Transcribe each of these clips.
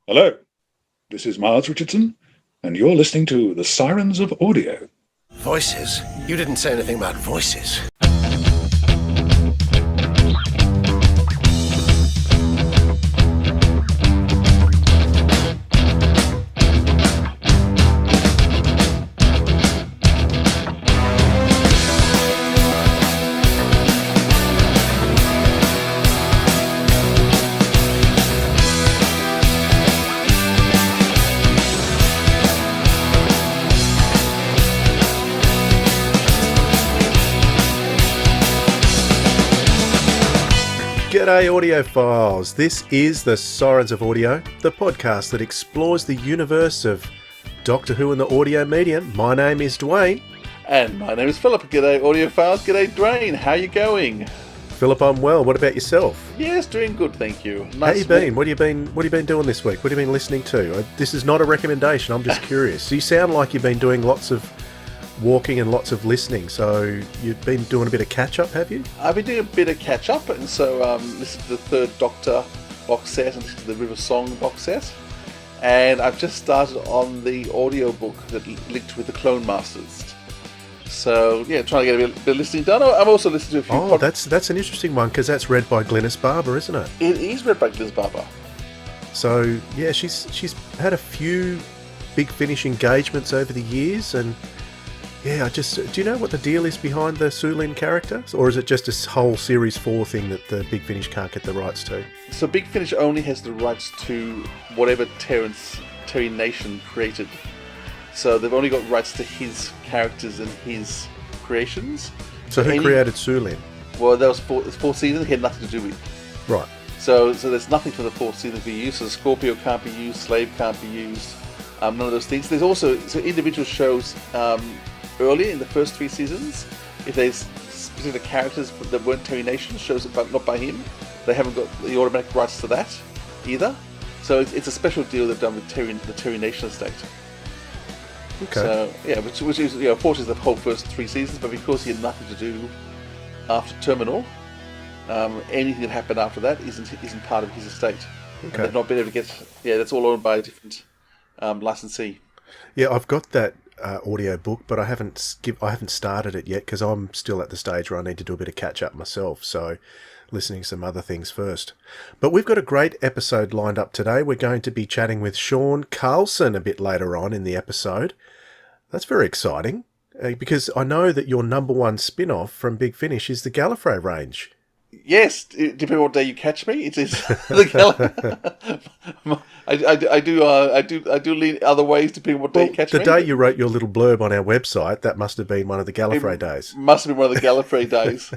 Hello, this is Miles Richardson, and you're listening to the Sirens of Audio. Voices? You didn't say anything about voices. G'day audiophiles, this is the Sirens of Audio, the podcast that explores the universe of Doctor Who and the audio medium. My name is Dwayne. And my name is Philip. G'day audiophiles, g'day Dwayne, how you going? Philip, I'm well. What about yourself? Yes, doing good, thank you. Nice. How you been? What have you been doing this week? What have you been listening to? This is not a recommendation, I'm just curious. You sound like you've been doing lots of walking and lots of listening, so you've been doing a bit of catch-up, have you? I've been doing a bit of catch-up, and so listened to the third Doctor box set and listened to the River Song box set. And I've just started on the audiobook that linked with the Clone Masters. So, yeah, trying to get a bit of listening done. I'm also listening to a few... That's an interesting one, because that's read by Glynis Barber, isn't it? It is read by Glynis Barber. So, yeah, she's had a few Big Finish engagements over the years, and... yeah, do you know what the deal is behind the Sulin character? Or is it just a whole Series 4 thing that the Big Finish can't get the rights to? So Big Finish only has the rights to whatever Terry Nation created. So they've only got rights to his characters and his creations. So who created Sulin? Well, there was four seasons, he had nothing to do with. Right. So there's nothing for the fourth season to be used. So Scorpio can't be used, Slave can't be used, none of those things. There's also individual shows... earlier in the first 3 seasons, if there's specific characters that weren't Terry Nation, shows it not by him, they haven't got the automatic rights to that either. So it's a special deal they've done with the Terry Nation estate. Okay. So yeah, which is unfortunately the whole first 3 seasons, but because he had nothing to do after Terminal, anything that happened after that isn't part of his estate. Okay. And they've not been able to get. Yeah, that's all owned by a different licensee. Yeah, I've got that audio book, but I haven't started it yet because I'm still at the stage where I need to do a bit of catch up myself, so listening to some other things first. But we've got a great episode lined up today. We're going to be chatting with Seán Carlsen a bit later on in the episode. That's very exciting because I know that your number one spin-off from Big Finish is the Gallifrey range. Yes, depending on what day you catch me, it is the I do lean other ways depending on what day you catch me. The day you wrote your little blurb on our website, that must have been one of the Gallifrey days. Must have been one of the Gallifrey days.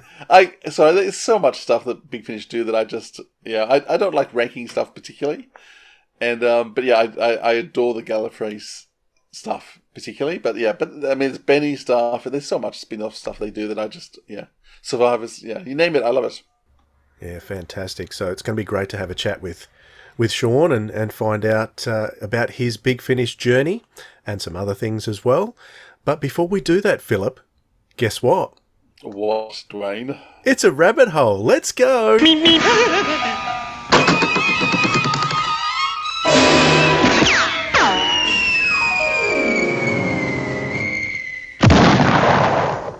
So there's so much stuff that Big Finish do that I don't like ranking stuff particularly, and I adore the Gallifrey stuff particularly. But I mean, it's Benny stuff, and there's so much spin-off stuff they do that I just Survivors, you name it, I love it. Yeah, fantastic. So it's going to be great to have a chat with Seán and find out about his Big Finish journey and some other things as well. But before we do that, Philip, guess what? What, Dwayne? It's a rabbit hole. Let's go.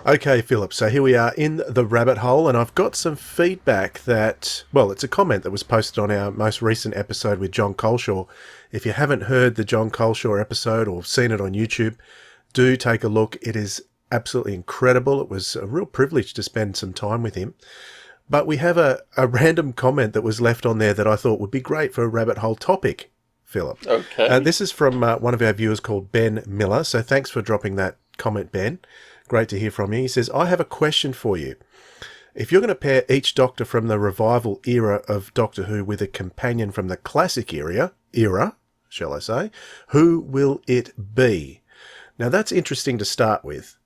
Okay, Philip, so here we are in the rabbit hole, and I've got some feedback that, well, it's a comment that was posted on our most recent episode with John Coleshaw. If you haven't heard the John Coleshaw episode or seen it on YouTube, do take a look. It is absolutely incredible. It was a real privilege to spend some time with him. But we have a random comment that was left on there that I thought would be great for a rabbit hole topic, Philip. Okay. This is from one of our viewers called Ben Miller, so thanks for dropping that comment, Ben. Great to hear from you. He says, I have a question for you. If you're going to pair each Doctor from the revival era of Doctor Who with a companion from the classic era, shall I say, who will it be? Now that's interesting to start with,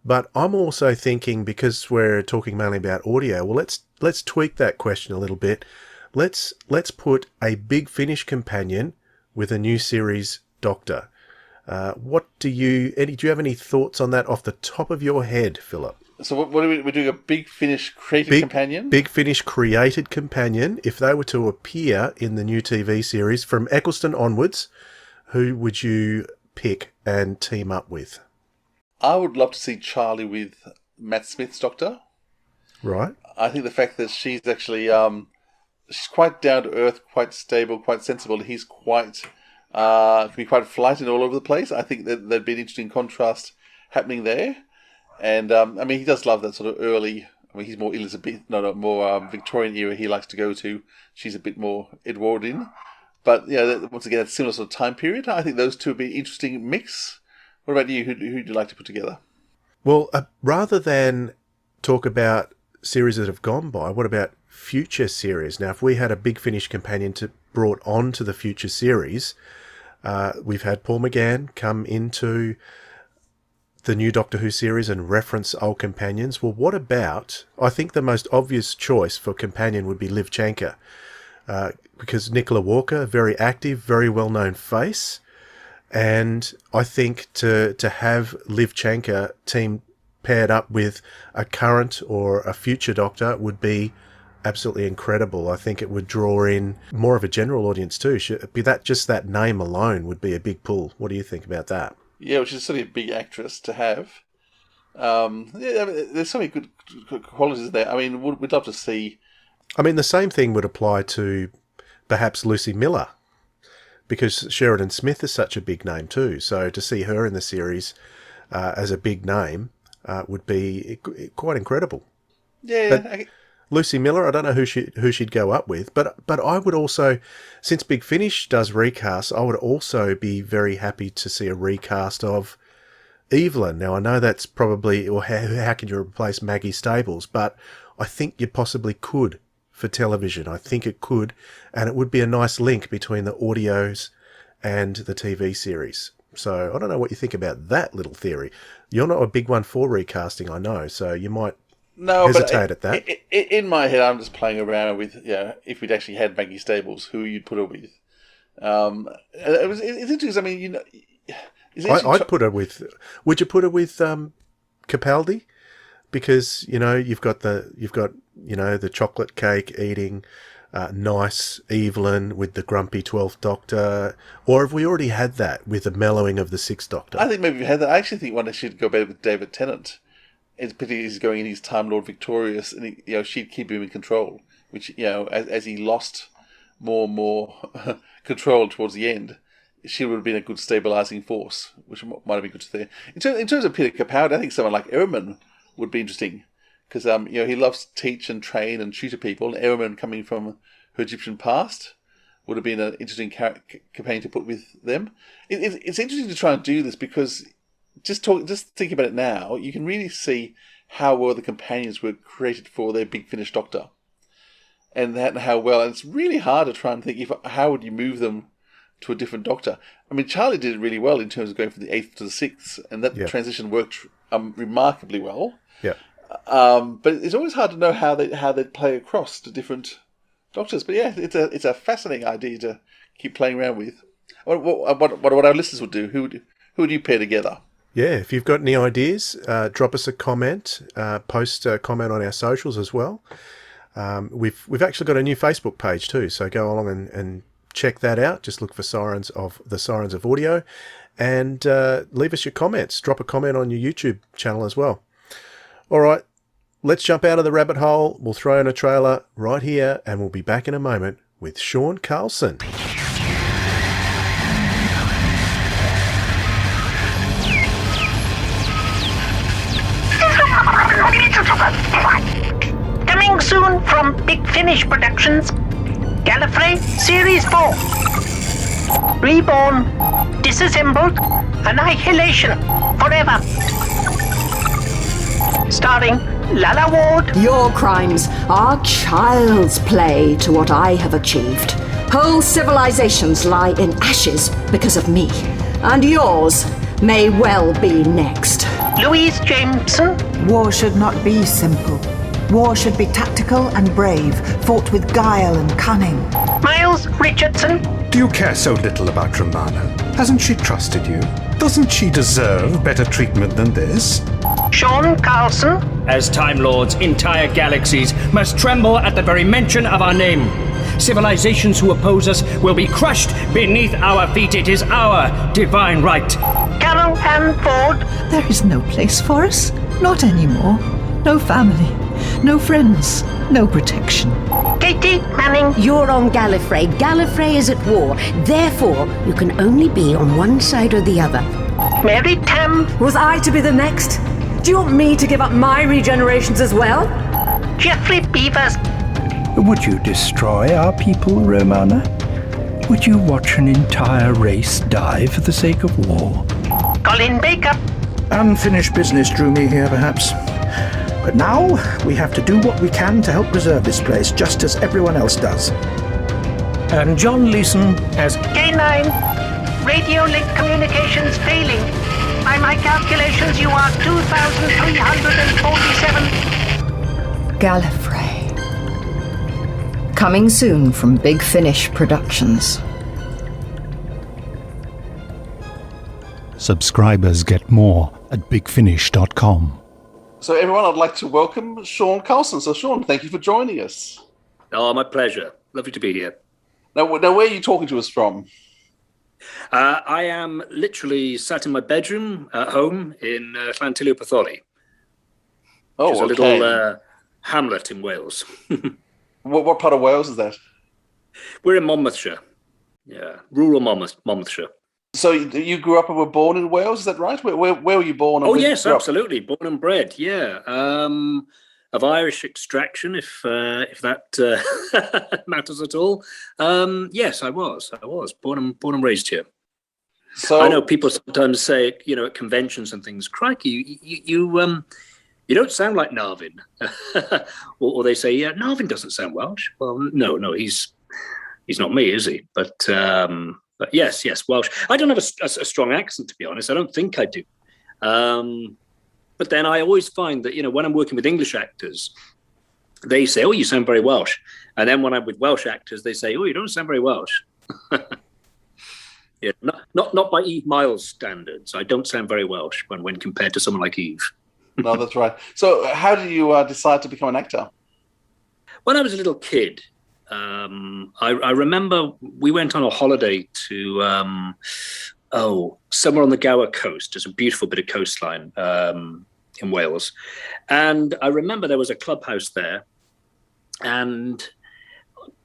but I'm also thinking, because we're talking mainly about audio, well, let's tweak that question a little bit. Let's put a Big Finish companion with a new series Doctor. Do you have any thoughts on that off the top of your head, Philip? So what are we? We're doing a Big Finish created companion? Big Finish created companion. If they were to appear in the new TV series from Eccleston onwards, who would you pick and team up with? I would love to see Charlie with Matt Smith's Doctor. Right. I think the fact that she's actually she's quite down to earth, quite stable, quite sensible. He's quite can be quite flighted all over the place. I think that there'd be an interesting contrast happening there. And I mean, he does love that sort of early. I mean, he's more Elizabeth, more Victorian era. He likes to go to. She's a bit more Edwardian, but once again, it's a similar sort of time period. I think those two would be an interesting mix. What about you? Who'd you like to put together? Well, rather than talk about series that have gone by, what about future series? Now, if we had a Big Finish companion brought on to the future series, we've had Paul McGann come into the new Doctor Who series and reference old companions. Well, what about, I think the most obvious choice for companion would be Liv Chanker, because Nicola Walker, very active, very well-known face, and I think to have Liv Chanker team paired up with a current or a future Doctor would be absolutely incredible. I think it would draw in more of a general audience too. Just that name alone would be a big pull. What do you think about that? Yeah, which is certainly a big actress to have. I mean, there's so many good qualities there. I mean, we'd love to see. I mean, the same thing would apply to perhaps Lucy Miller, because Sheridan Smith is such a big name too. So to see her in the series as a big name would be quite incredible. Yeah. Lucy Miller, I don't know who she'd go up with, but I would also, since Big Finish does recast, I would also be very happy to see a recast of Evelyn. Now, I know that's probably, or how can you replace Maggie Stables, but I think you possibly could for television. I think it could, and it would be a nice link between the audios and the TV series. So I don't know what you think about that little theory. You're not a big one for recasting, I know, so you might hesitate at that. In my head, I'm just playing around with, if we'd actually had Maggie Stables, who you'd put her with. It's interesting. I mean, I'd put her with. Would you put her with Capaldi? Because you've got the chocolate cake eating, nice Evelyn with the grumpy 12th Doctor, or have we already had that with the mellowing of the 6th Doctor? I think maybe we had that. I actually think one should go better with David Tennant. It's particularly he's going in his Time Lord Victorious, and she'd keep him in control. Which as he lost more and more control towards the end, she would have been a good stabilising force, which might have been good to see. In terms of Peter Capaldi, I think someone like Ehrman would be interesting because he loves to teach and train and tutor people. And Ehrman, coming from her Egyptian past, would have been an interesting companion to put with them. It's interesting to try and do this because. Just think about it now, you can really see how well the companions were created for their Big Finish Doctor. And how well, and it's really hard to try and think how would you move them to a different Doctor. I mean, Charlie did it really well in terms of going from the 8th to the 6th, and that transition worked remarkably well. Yeah. But it's always hard to know how they play across to different Doctors. But yeah, it's a fascinating idea to keep playing around with. What our listeners would do, who would you pair together? Yeah, if you've got any ideas, drop us a comment, post a comment on our socials as well. We've actually got a new Facebook page too, so go along and check that out. Just look for Sirens of Audio and leave us your comments. Drop a comment on your YouTube channel as well. All right, let's jump out of the rabbit hole. We'll throw in a trailer right here and we'll be back in a moment with Seán Carlsen. Coming soon from Big Finish Productions, Gallifrey Series 4. Reborn, disassembled, annihilation, forever. Starring Lalla Ward. Your crimes are child's play to what I have achieved. Whole civilizations lie in ashes because of me, and yours may well be next. Louise Jameson. War should not be simple. War should be tactical and brave, fought with guile and cunning. Miles Richardson. Do you care so little about Romana? Hasn't she trusted you? Doesn't she deserve better treatment than this? Seán Carlsen. As Time Lords, entire galaxies must tremble at the very mention of our name. Civilizations who oppose us will be crushed beneath our feet. It is our divine right. Carol and Ford. There is no place for us. Not anymore. No family. No friends. No protection. Katie Manning. You're on Gallifrey. Gallifrey is at war. Therefore, you can only be on one side or the other. Mary Tam. Was I to be the next? Do you want me to give up my regenerations as well? Jeffrey Beavers. Would you destroy our people, Romana? Would you watch an entire race die for the sake of war? Colin Baker. Unfinished business drew me here, perhaps. But now we have to do what we can to help preserve this place, just as everyone else does. And John Leeson as K9. Radio link communications failing. By my calculations, you are 2,347. Gallifrey. Coming soon from Big Finish Productions. Subscribers get more at bigfinish.com. So everyone, I'd like to welcome Seán Carlsen. So Seán, thank you for joining us. Oh, my pleasure. Lovely to be here. Now where are you talking to us from? I am literally sat in my bedroom at home in Llantilio Pathori. Oh, which is a little hamlet in Wales. What part of Wales is that? We're in Monmouthshire. Yeah, rural Monmouthshire. So you grew up and were born in Wales, is that right? Where were you born? Oh, yes, absolutely. Born and bred, yeah. Of Irish extraction, if that matters at all. Yes, I was born and raised here. So I know people sometimes say, at conventions and things, crikey, you don't sound like Narvin, or they say, yeah, Narvin doesn't sound Welsh. Well, no, he's not me, is he? But yes, Welsh. I don't have a strong accent, to be honest. I don't think I do. But then I always find that, when I'm working with English actors, they say, oh, you sound very Welsh. And then when I'm with Welsh actors, they say, oh, you don't sound very Welsh. Yeah, not by Eve Miles standards. I don't sound very Welsh when compared to someone like Eve. No, that's right. So how did you decide to become an actor? When I was a little kid, I remember we went on a holiday to somewhere on the Gower coast. There's a beautiful bit of coastline in Wales. And I remember there was a clubhouse there, and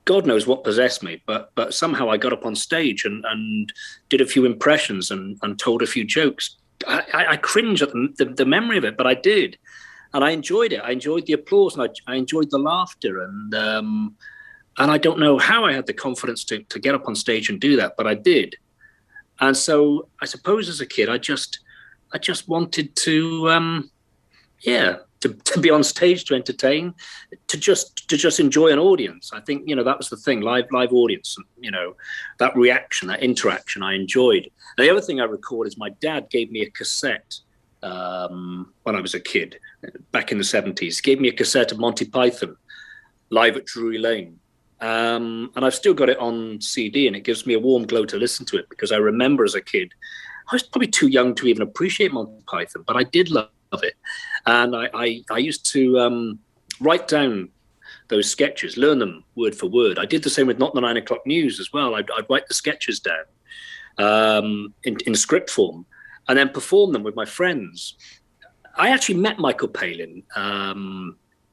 God knows what possessed me, but somehow I got up on stage and did a few impressions and told a few jokes. I cringe at the memory of it, but I did. And I enjoyed it. I enjoyed the applause, and I enjoyed the laughter. And I don't know how I had the confidence to get up on stage and do that, but I did. And so I suppose as a kid, I just wanted to be on stage, to entertain, to just enjoy an audience. I think, that was the thing, live audience, that reaction, that interaction I enjoyed. And the other thing I recall is my dad gave me a cassette when I was a kid, back in the 70s. He gave me a cassette of Monty Python, live at Drury Lane. And I've still got it on CD, and it gives me a warm glow to listen to it, because I remember as a kid, I was probably too young to even appreciate Monty Python, but I did love it. And I used to write down those sketches, learn them word for word. I did the same with Not the 9 o'clock news as well. I'd write the sketches down in script form and then perform them with my friends. I actually met Michael Palin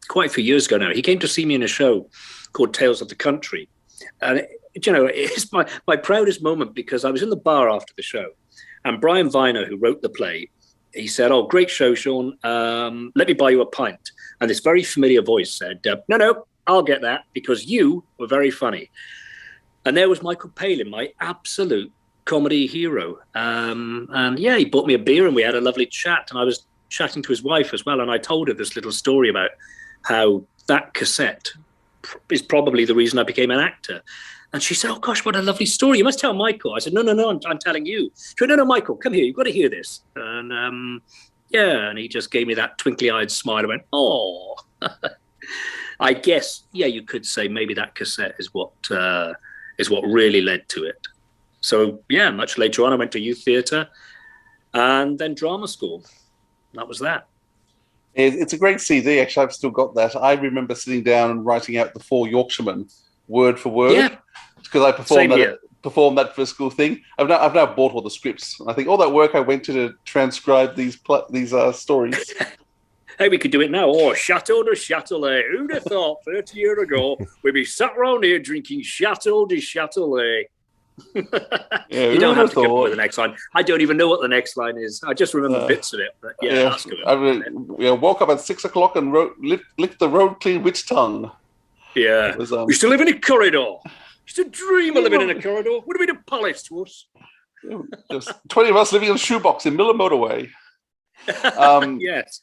quite a few years ago now. He came to see me in a show called Tales of the Country. And, it's my proudest moment, because I was in the bar after the show, and Brian Viner, who wrote the play, he said, oh, great show, Seán. Let me buy you a pint. And this very familiar voice said, no, I'll get that, because you were very funny. And there was Michael Palin, my absolute comedy hero. And yeah, he bought me a beer and we had a lovely chat. And I was chatting to his wife as well. And I told her this little story about how that cassette is probably the reason I became an actor. And she said, oh, gosh, what a lovely story. You must tell Michael. I said, no, I'm telling you. She said, no, Michael, come here. You've got to hear this. And and he just gave me that twinkly-eyed smile. I went, oh. I guess, you could say maybe that cassette is what really led to it. So, much later on, I went to youth theatre and then drama school. That was that. It's a great CD. Actually, I've still got that. I remember sitting down and writing out the 4 Yorkshiremen word for word because I performed that for a school thing. I've now bought all the scripts. I think all that work I went to transcribe these stories. Hey, we could do it now. Oh, Chateau de Châtelet. Who'd have thought 30 years ago we'd be sat around here drinking Chateau de Châtelet? You don't have to come up with the next line. I don't even know what the next line is. I just remember bits of it. But ask him. I woke up at 6 o'clock and licked the road clean with tongue. Yeah. We used to live in a corridor. Used to dream of living in a corridor. Would have been a palace to us. There's 20 of us living in a shoebox in Miller Motorway. Yes.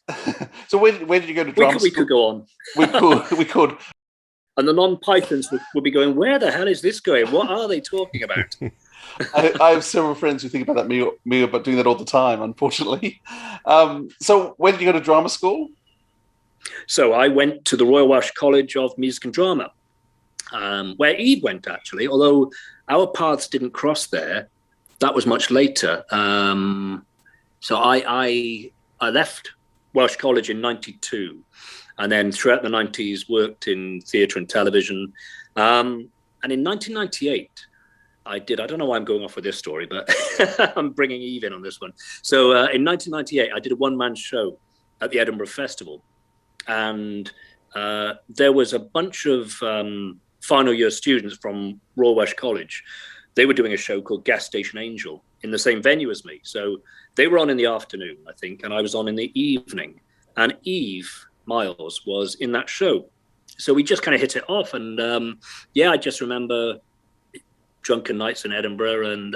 So where did you go to drama school? We could go on. We could. And the non-Pythons would be going, where the hell is this going? What are they talking about? I have several friends who think about me about doing that all the time, unfortunately. So where did you go to drama school? So I went to the Royal Welsh College of Music and Drama, where Eve went, actually, although our paths didn't cross there. That was much later. So I left Welsh College in 92. And then throughout the 90s, worked in theatre and television. And in 1998, I don't know why I'm going off with this story, but I'm bringing Eve in on this one. So in 1998, I did a one-man show at the Edinburgh Festival. And there was a bunch of final year students from Royal Welsh College. They were doing a show called Gas Station Angel in the same venue as me. So they were on in the afternoon, I think, and I was on in the evening. And Eve Miles was in that show, so we just kind of hit it off. And I just remember drunken nights in Edinburgh, and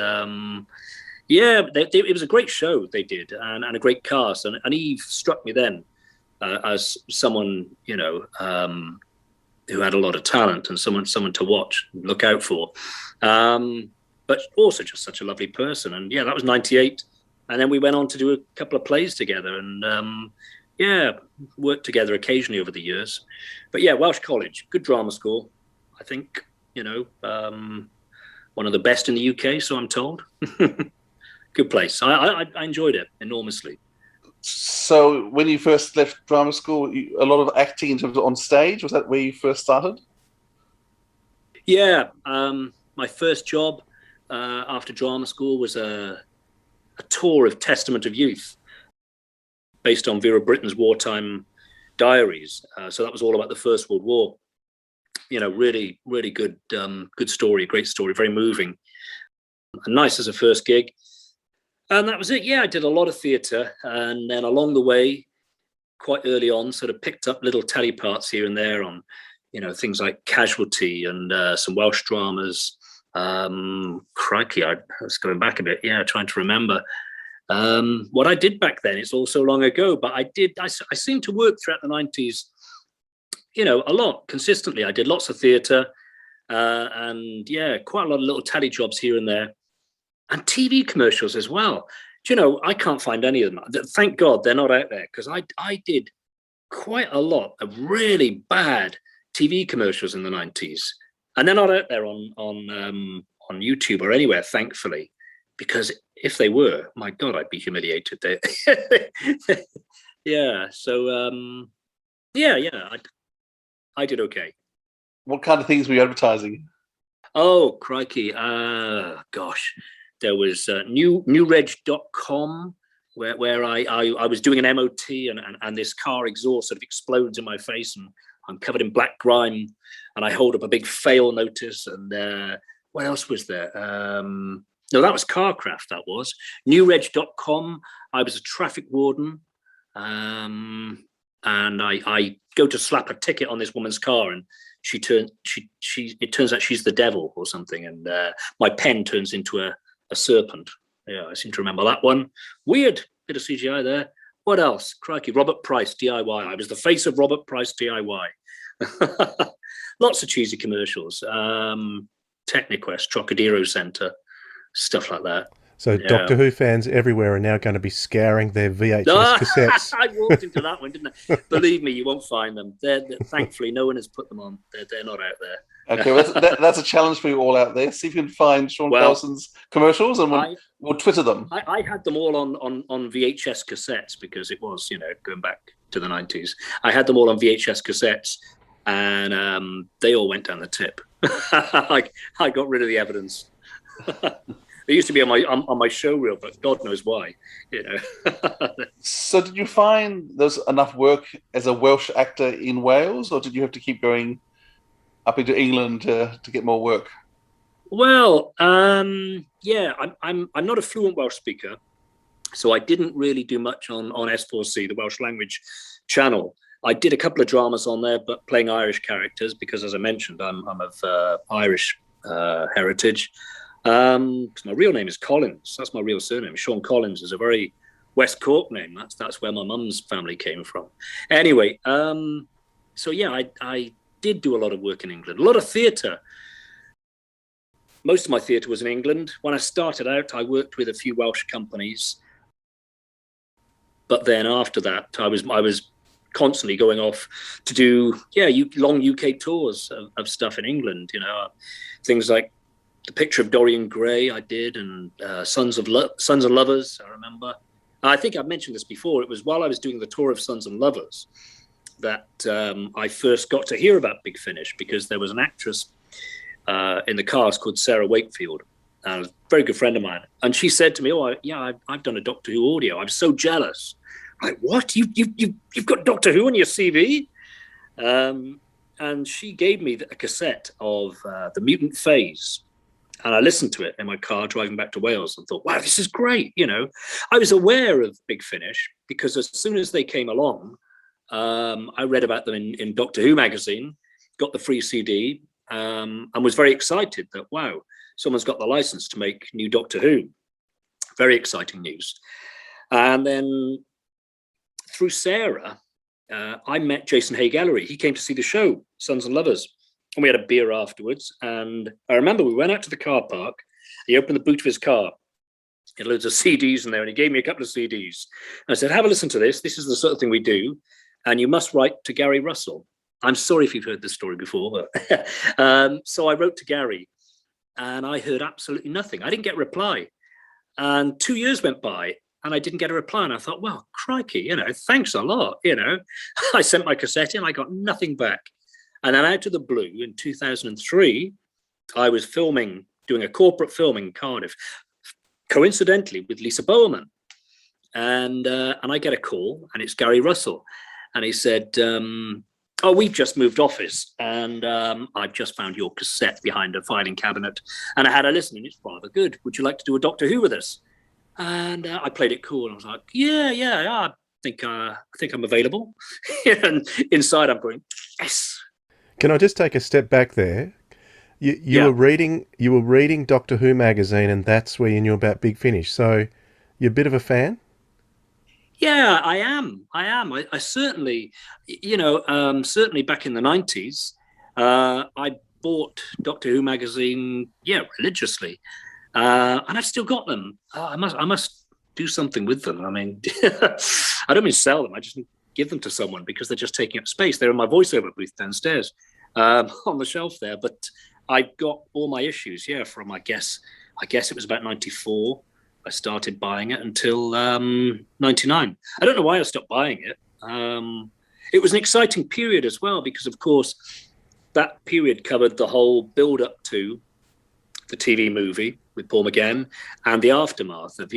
it was a great show they did, and a great cast. And Eve struck me then as someone who had a lot of talent and someone to watch and look out for, but also just such a lovely person. And that was 98, and then we went on to do a couple of plays together, and worked together occasionally over the years. But Welsh College, good drama school. I think, one of the best in the UK, so I'm told. Good place. I enjoyed it enormously. So when you first left drama school, a lot of acting in terms of on stage, was that where you first started? Yeah. My first job after drama school was a tour of Testament of Youth, based on Vera Britton's wartime diaries. So that was all about the First World War. Really, really good story, great story, very moving. And nice as a first gig. And that was it. I did a lot of theatre. And then along the way, quite early on, sort of picked up little telly parts here and there on, things like Casualty and some Welsh dramas. Crikey, I was going back a bit. Trying to remember. What I did back then, it's all so long ago, but I seemed to work throughout the 90s, a lot consistently. I did lots of theatre and quite a lot of little telly jobs here and there, and TV commercials as well. I can't find any of them. Thank God they're not out there, because I did quite a lot of really bad TV commercials in the 90s, and they're not out there on YouTube or anywhere, thankfully, because if they were, my God, I'd be humiliated. I did okay. What kind of things were you advertising? Oh, crikey. Gosh. There was newreg.com, where I was doing an MOT, and this car exhaust sort of explodes in my face, and I'm covered in black grime, and I hold up a big fail notice. And what else was there? No, that was Carcraft, that was. newreg.com, I was a traffic warden, and I go to slap a ticket on this woman's car, and it turns out she's the devil or something, and my pen turns into a serpent. I seem to remember that one. Weird bit of CGI there. What else? Crikey, Robert Price DIY. I was the face of Robert Price DIY. Lots of cheesy commercials. Techniquest, Trocadero Centre, stuff like that. So Doctor Who fans everywhere are now going to be scouring their VHS cassettes. I walked into that one, didn't I? Believe me, you won't find them. Thankfully, no one has put them on. They're not out there. Okay, well, that's a challenge for you all out there. See if you can find Seán Carlsen's commercials, and we'll Twitter them. I had them all on VHS cassettes because it was, going back to the 90s. I had them all on VHS cassettes, and they all went down the tip. I got rid of the evidence. They used to be on my show reel, but God knows why. So, did you find there's enough work as a Welsh actor in Wales, or did you have to keep going up into England to get more work? Well, yeah, I'm not a fluent Welsh speaker, so I didn't really do much on S4C, the Welsh language channel. I did a couple of dramas on there, but playing Irish characters because, as I mentioned, I'm of Irish heritage. Because my real name is Collins. That's my real surname. Seán Collins is a very West Cork name. That's where my mum's family came from. Anyway, so yeah, I did do a lot of work in England, a lot of theatre. Most of my theatre was in England. When I started out, I worked with a few Welsh companies, but then after that, I was constantly going off to do long UK tours of stuff in England. Things like The Picture of Dorian Gray I did, and Sons and Lovers, I remember. I think I've mentioned this before. It was while I was doing the tour of Sons and Lovers that I first got to hear about Big Finish, because there was an actress in the cast called Sarah Wakefield, a very good friend of mine. And she said to me, I've done a Doctor Who audio. I'm so jealous. I'm like, what? You've got Doctor Who on your CV? And she gave me a cassette of The Mutant Phase. And I listened to it in my car driving back to Wales and thought, wow, this is great. I was aware of Big Finish because as soon as they came along, I read about them in Doctor Who magazine, got the free CD, and was very excited that, wow, someone's got the license to make new Doctor Who. Very exciting news. And then through Sarah, I met Jason Hay-Gallery. He came to see the show, Sons and Lovers. And we had a beer afterwards. And I remember we went out to the car park. He opened the boot of his car. He had loads of CDs in there, and he gave me a couple of CDs. And I said, have a listen to this. This is the sort of thing we do. And you must write to Gary Russell. I'm sorry if you've heard this story before. But so I wrote to Gary, and I heard absolutely nothing. I didn't get a reply. And 2 years went by, and I didn't get a reply. And I thought, well, crikey, thanks a lot. I sent my cassette in, I got nothing back. And then out of the blue, in 2003, I was doing a corporate film in Cardiff, coincidentally with Lisa Bowerman. And I get a call, and it's Gary Russell. And he said, we've just moved office, and I've just found your cassette behind a filing cabinet. And I had a listen, and it's rather good. Would you like to do a Doctor Who with us? And I played it cool. And I was like, yeah, I think I'm available. And inside I'm going, yes. Can I just take a step back there? You were reading Doctor Who magazine, and that's where you knew about Big Finish. So you're a bit of a fan? Yeah, I am. I certainly, certainly back in the 90s, I bought Doctor Who magazine, religiously, and I've still got them. I must do something with them. I mean, I don't mean sell them. I just give them to someone because they're just taking up space. They're in my voiceover booth downstairs on the shelf there. But I got all my issues, from I guess it was about 94. I started buying it until 99. I don't know why I stopped buying it. It was an exciting period as well because, of course, that period covered the whole build-up to the TV movie with Paul McGann and the aftermath of,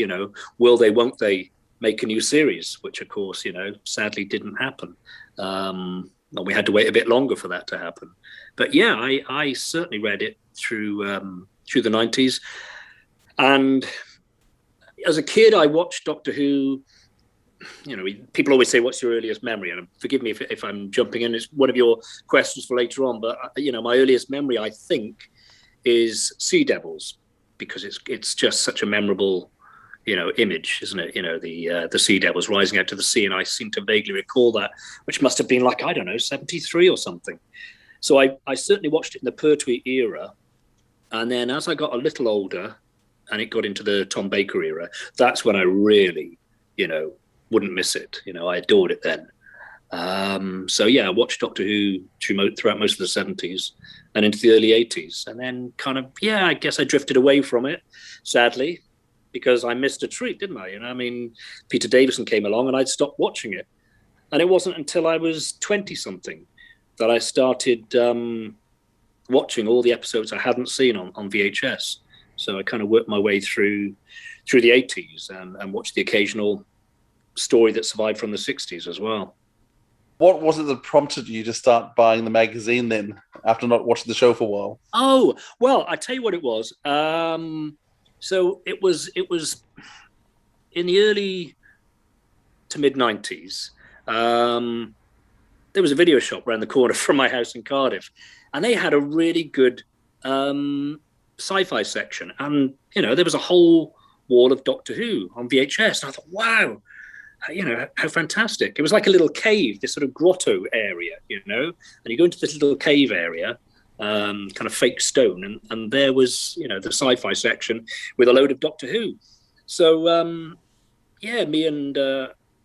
will they, won't they make a new series, which, of course, sadly didn't happen. And we had to wait a bit longer for that to happen. But, yeah, I certainly read it through the 90s. And as a kid, I watched Doctor Who. People always say, what's your earliest memory? And forgive me if I'm jumping in. It's one of your questions for later on. But, my earliest memory, I think, is Sea Devils, because it's just such a memorable, image, isn't it? The Sea Devils rising out to the sea. And I seem to vaguely recall that, which must have been 73 or something. So I certainly watched it in the Pertwee era. And then as I got a little older, and it got into the Tom Baker era, that's when I really, wouldn't miss it. I adored it then. So yeah, I watched Doctor Who throughout most of the 70s and into the early 80s. And then kind of, yeah, I guess I drifted away from it, sadly, because I missed a treat, didn't I? I mean, Peter Davison came along and I'd stopped watching it. And it wasn't until I was 20-something that I started watching all the episodes I hadn't seen on VHS. So I kind of worked my way through the 80s and watched the occasional story that survived from the 60s as well. What was it that prompted you to start buying the magazine then, after not watching the show for a while? Oh, well, I tell you what it was. So it was in the early to mid 90s. There was a video shop around the corner from my house in Cardiff, and they had a really good sci-fi section. And, there was a whole wall of Doctor Who on VHS. And I thought, wow, how fantastic. It was like a little cave, this sort of grotto area, and you go into this little cave area, kind of fake stone, and there was, the sci-fi section with a load of Doctor Who. So, me and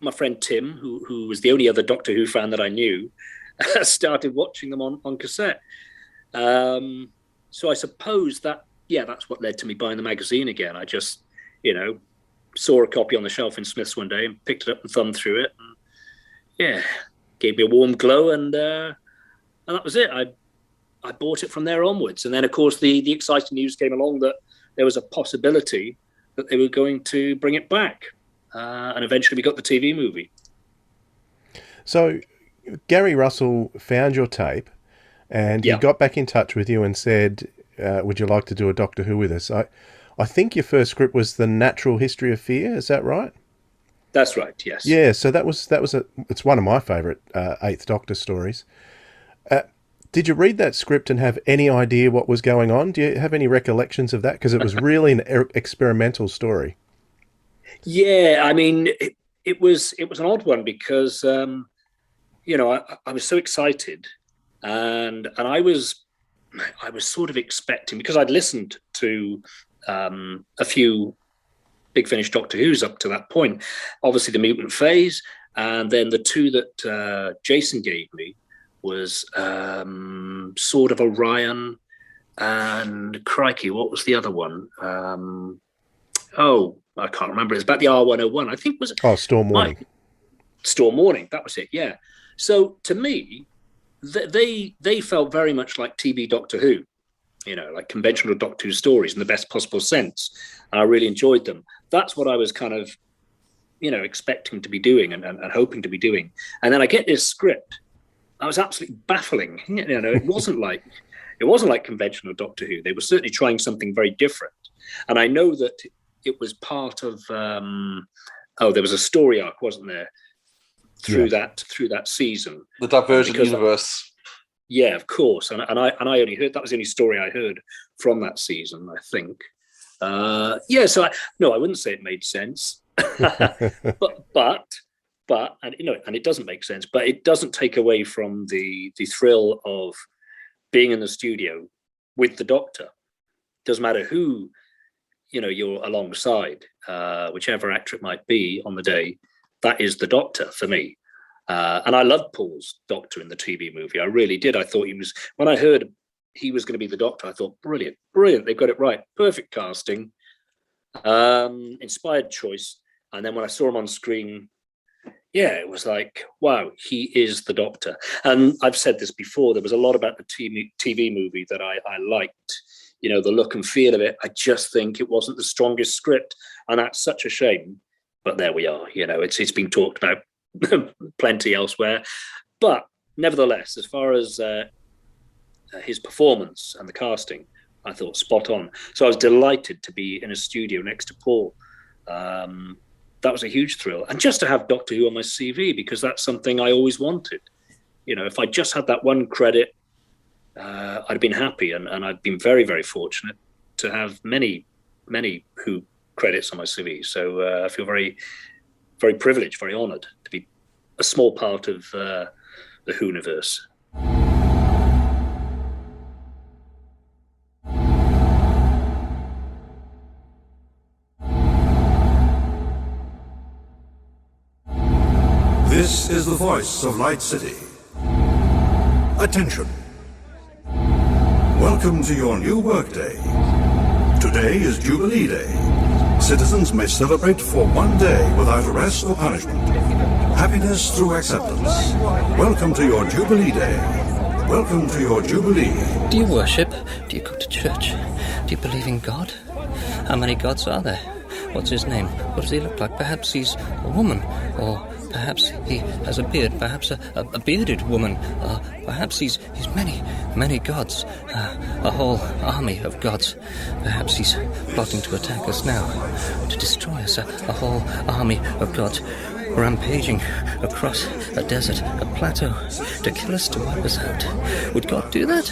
my friend Tim, who was the only other Doctor Who fan that I knew, started watching them on cassette. So I suppose that's what led to me buying the magazine again. I just, saw a copy on the shelf in Smith's one day and picked it up and thumbed through it. And, gave me a warm glow, and that was it. I bought it from there onwards. And then, of course, the exciting news came along that there was a possibility that they were going to bring it back. And eventually we got the TV movie. So Gary Russell found your tape and he got back in touch with you and said, would you like to do a Doctor Who with us? I think your first script was The Natural History of Fear. Is that right? That's right, yes. Yeah, so it's one of my favourite Eighth Doctor stories. Did you read that script and have any idea what was going on? Do you have any recollections of that? Because it was really an experimental story. Yeah, I mean, it was an odd one because, I was so excited, and I was sort of expecting, because I'd listened to a few Big Finish Doctor Who's up to that point, obviously the Mutant Phase, and then the two that Jason gave me was Sword of Orion, and crikey, what was the other one? I can't remember. It's about the R101. I think was Storm Warning. Storm Warning. That was it. Yeah. So to me, they felt very much like TV Doctor Who, like conventional Doctor Who stories in the best possible sense. And I really enjoyed them. That's what I was kind of, expecting to be doing and hoping to be doing. And then I get this script. I was absolutely baffling. It wasn't like conventional Doctor Who. They were certainly trying something very different. And I know that it was part of there was a story arc, wasn't there, through that season, the Divergent Universe. Yeah, of course. And I only heard, that was the only story I heard from that season, I think. So I wouldn't say it made sense, but and it doesn't make sense, but it doesn't take away from the thrill of being in the studio with the Doctor. Doesn't matter who you're alongside, whichever actor it might be on the day, that is the Doctor for me. And I loved Paul's Doctor in the TV movie. I really did. I thought when I heard he was going to be the Doctor, I thought, brilliant. They've got it right. Perfect casting, inspired choice. And then when I saw him on screen, it was like, wow, he is the Doctor. And I've said this before, there was a lot about the TV movie that I liked. The look and feel of it. I just think it wasn't the strongest script, and that's such a shame. But there we are. It's been talked about plenty elsewhere. But nevertheless, as far as his performance and the casting, I thought spot on. So I was delighted to be in a studio next to Paul. That was a huge thrill, and just to have Doctor Who on my CV, because that's something I always wanted. If I just had that one credit, I'd have been happy, and I've been very, very fortunate to have many, many Who credits on my CV. So I feel very, very privileged, very honoured to be a small part of the Who-niverse. This This is the voice of Light City. Attention. Welcome to your new workday. Today is Jubilee Day. Citizens may celebrate for one day without arrest or punishment. Happiness through acceptance. Welcome to your Jubilee Day. Welcome to your Jubilee. Do you worship? Do you go to church? Do you believe in God? How many gods are there? What's his name? What does he look like? Perhaps he's a woman, or perhaps he has a beard, perhaps a bearded woman, perhaps he's many gods, a whole army of gods. Perhaps he's plotting to attack us now, to destroy us, a whole army of gods, rampaging across a desert, a plateau, to kill us, to wipe us out. Would God do that?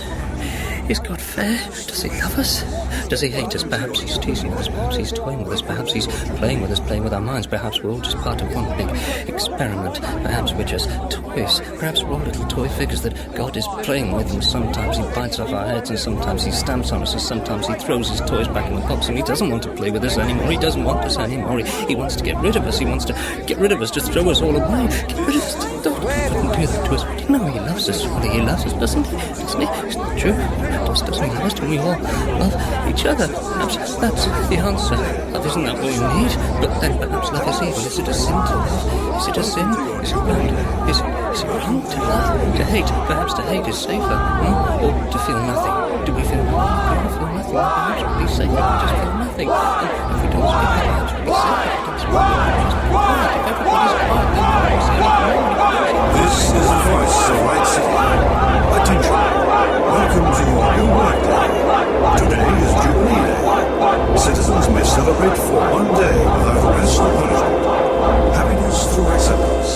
Is God fair? Does he love us? Does he hate us? Perhaps he's teasing us, perhaps he's toying with us, perhaps he's playing with us, playing with our minds, perhaps we're all just part of one big experiment, perhaps we're just toys, perhaps we're all little toy figures that God is playing with, and sometimes he bites off our heads, and sometimes he stamps on us, and sometimes he throws his toys back in the box, and he doesn't want to play with us anymore, he doesn't want us anymore, he wants to get rid of us, he wants to get rid of us, to throw us all away, get rid of us, don't do that to us. No, he loves us, surely he loves us, doesn't he? Doesn't he? It's not true. Doesn't he love us? We all love each other. Perhaps that's the answer. Love isn't that what we need? But then perhaps love is evil. Is it a sin to love? Is it a sin? Is it wrong? Is it wrong to love? To hate? Perhaps to hate is safer. Or to feel nothing. Do we feel nothing? Do we feel nothing? Perhaps we'll be safer if we just feel nothing. And if we don't speak, perhaps we'll be safer. If we don't speak, perhaps we'll be quiet. If everybody's quiet, then we'll say nothing. This is the voice of Light City. Attention. Welcome to your new workday. Today is Jubilee Day. Citizens may celebrate for one day without arrest or punishment. Happiness through acceptance.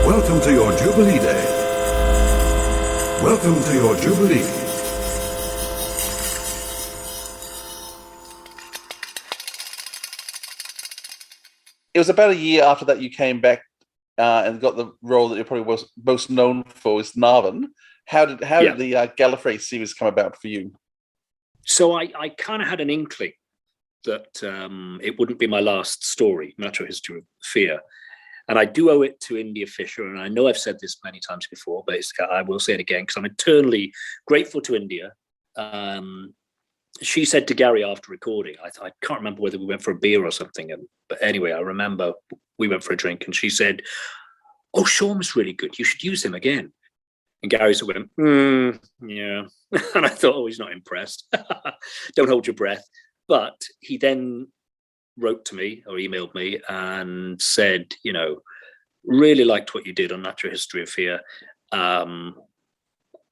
Welcome to your Jubilee Day. Welcome to your Jubilee. It was about a year after that you came back and got the role that you're probably most known for, is Narvin. How did the Gallifrey series come about for you? So I kind of had an inkling that it wouldn't be my last story, Natural History of Fear. And I do owe it to India Fisher, and I know I've said this many times before, but I will say it again because I'm eternally grateful to India. She said to Gary after recording, I can't remember whether we went for a beer or something, but anyway, I remember we went for a drink, and she said, "Oh, Sean was really good. You should use him again." And Gary sort of went, yeah. And I thought, oh, he's not impressed. Don't hold your breath. But he then wrote to me or emailed me and said, really liked what you did on Natural History of Fear.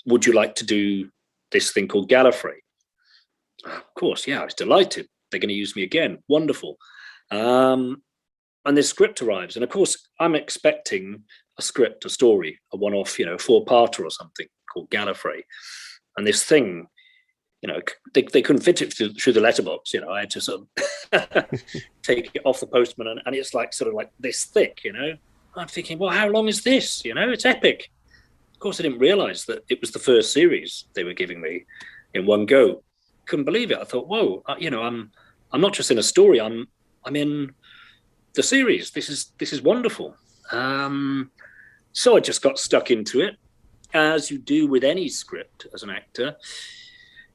Would you like to do this thing called Gallifrey? Of course, yeah, I was delighted. They're going to use me again. Wonderful. And this script arrives. And of course, I'm expecting a script, a story, a one-off, 4-parter or something called Gallifrey. And this thing, they couldn't fit it through the letterbox. I had to sort of take it off the postman, and it's like sort of like this thick. I'm thinking, well, how long is this? It's epic. Of course, I didn't realize that it was the first series they were giving me in one go. Couldn't believe it. I thought, whoa, I'm not just in a story. I'm in the series. This is wonderful. So I just got stuck into it, as you do with any script as an actor.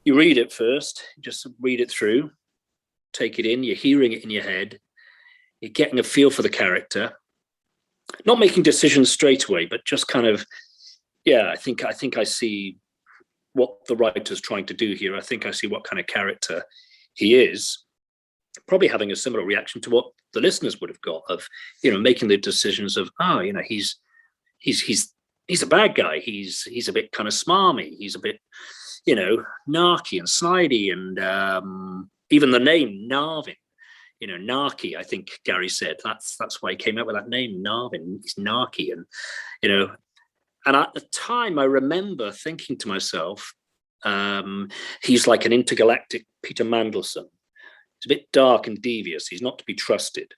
You read it first, just read it through, take it in, you're hearing it in your head, you're getting a feel for the character, not making decisions straight away, but just kind of, I think I see what the writer's trying to do here. I think I see what kind of character he is, probably having a similar reaction to what the listeners would have got of, making the decisions of, he's a bad guy. He's a bit kind of smarmy. He's a bit, narky and slidey, and even the name Narvin, narky. I think Gary said that's why he came up with that name, Narvin. He's narky, and and at the time I remember thinking to myself, he's like an intergalactic Peter Mandelson. He's a bit dark and devious. He's not to be trusted,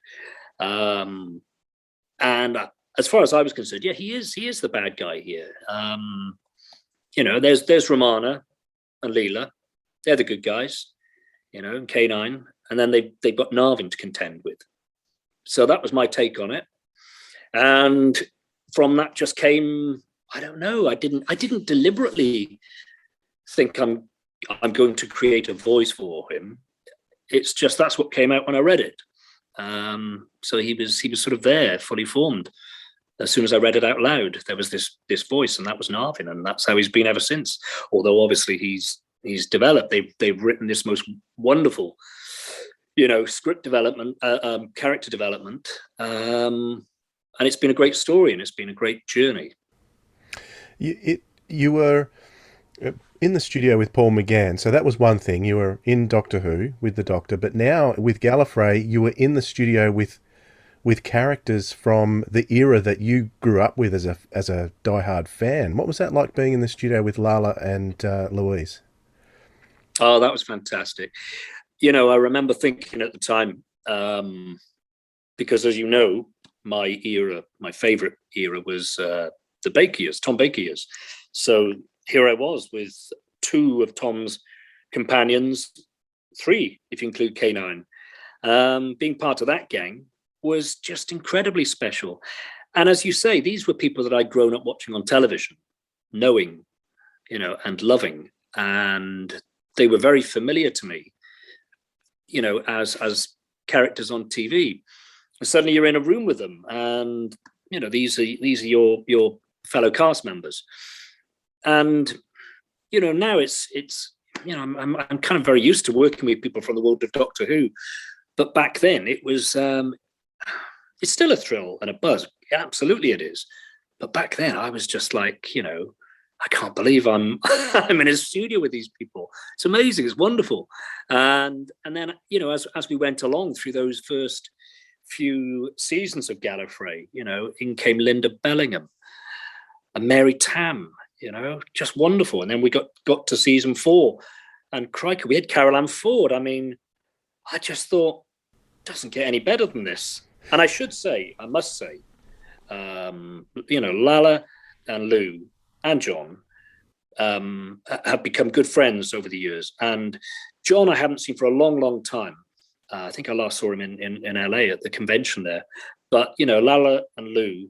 and as far as I was concerned, he is the bad guy here. There's Romana and Leela. They're the good guys, and K9. And then they've got Narvin to contend with. So that was my take on it. And from that just came, I don't know, I didn't deliberately think I'm going to create a voice for him. It's just that's what came out when I read it. So he was sort of there, fully formed. As soon as I read it out loud, there was this voice, and that was Narvin, and that's how he's been ever since. Although obviously he's developed. They've written this most wonderful, script development, character development, and it's been a great story, and it's been a great journey. You were in the studio with Paul McGann, so that was one thing. You were in Doctor Who with the Doctor, but now with Gallifrey, you were in the studio with characters from the era that you grew up with as a diehard fan. What was that like being in the studio with Lala and Louise? Oh, that was fantastic. I remember thinking at the time, because as you know, my favorite era was the Baker years, Tom Baker years. So here I was with two of Tom's companions, three, if you include K9. Being part of that gang was just incredibly special. And as you say, these were people that I'd grown up watching on television, knowing, and loving. And they were very familiar to me, as characters on TV. And suddenly you're in a room with them, and these are your fellow cast members. And now it's I'm kind of very used to working with people from the world of Doctor Who, but back then it was it's still a thrill and a buzz. Absolutely it is. But back then I was just like, I can't believe I'm I'm in a studio with these people. It's amazing. It's wonderful. And then, as we went along through those first few seasons of Gallifrey, in came Linda Bellingham and Mary Tam, just wonderful. And then we got to season 4, and crikey, we had Carol Ann Ford. I mean, I just thought, doesn't get any better than this. And I must say, Lala and Lou and John have become good friends over the years. And John I haven't seen for a long, long time. I think I last saw him in LA at the convention there. But, Lala and Lou,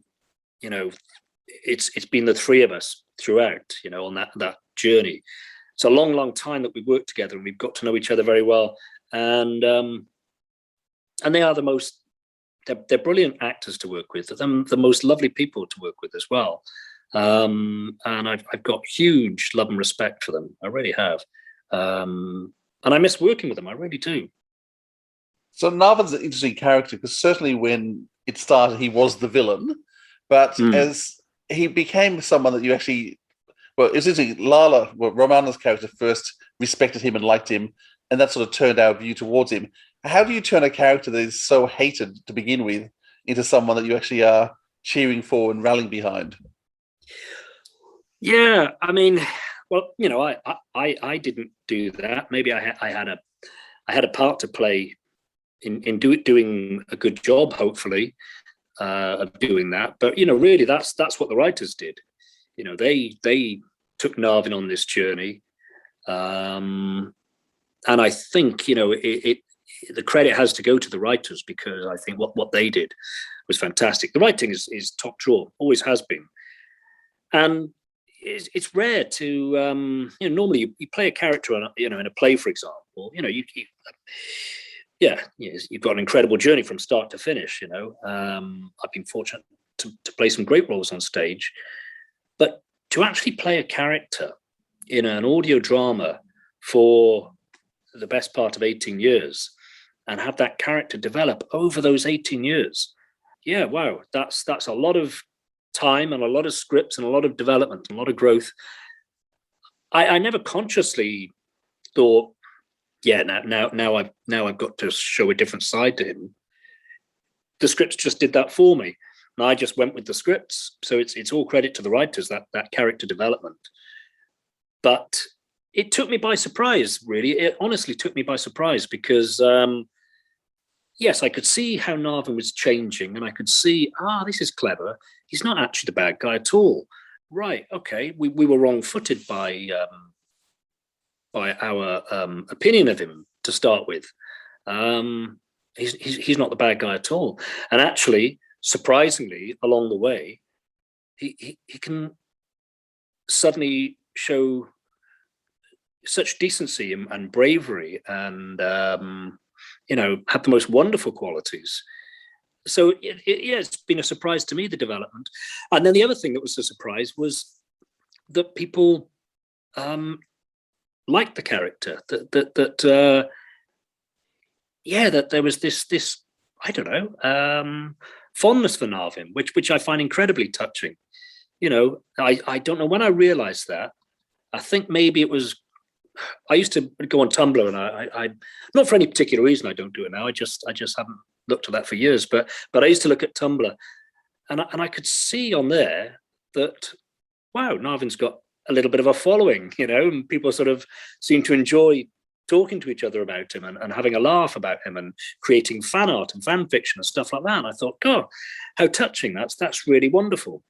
it's been the three of us throughout, on that journey. It's a long, long time that we've worked together, and we've got to know each other very well. And they are they're brilliant actors to work with. They're the most lovely people to work with as well. And I've got huge love and respect for them. I really have. And I miss working with them. I really do. So Narvin's an interesting character, because certainly when it started, he was the villain. But as he became someone that you actually, it's interesting, Romana's character first respected him and liked him, and that sort of turned our view towards him. How do you turn a character that is so hated to begin with into someone that you actually are cheering for and rallying behind? Yeah, I mean, well, I didn't do that. Maybe I had a part to play in doing a good job, hopefully, of doing that. But really, that's what the writers did. They took Narvin on this journey, and I think the credit has to go to the writers, because I think what they did was fantastic. The writing is top drawer, always has been, and it's rare to normally you play a character on in a play, for example. You've got an incredible journey from start to finish. I've been fortunate to play some great roles on stage, but to actually play a character in an audio drama for the best part of 18 years and have that character develop over those 18 years. Yeah, wow, that's a lot of time and a lot of scripts and a lot of development and a lot of growth. I never consciously thought, now I've got to show a different side to him. The scripts just did that for me, and I just went with the scripts. So it's all credit to the writers, that character development. But it took me by surprise, really. It honestly took me by surprise, because yes, I could see how Narvin was changing, and I could see, this is clever. He's not actually the bad guy at all. Right, okay, we were wrong-footed by our opinion of him to start with. He's not the bad guy at all. And actually, surprisingly, along the way, he can suddenly show such decency and bravery and, have the most wonderful qualities. So it's been a surprise to me, the development. And then the other thing that was a surprise was that people liked the character, that there was this I don't know, fondness for Narvin, which I find incredibly touching. I don't know when I realized that. I think maybe it was, I used to go on Tumblr, and I not for any particular reason, I don't do it now. I just haven't looked at that for years, but I used to look at Tumblr, and I could see on there that, wow, Narvin's got a little bit of a following, and people sort of seem to enjoy talking to each other about him and having a laugh about him and creating fan art and fan fiction and stuff like that. And I thought, God, how touching. That's really wonderful.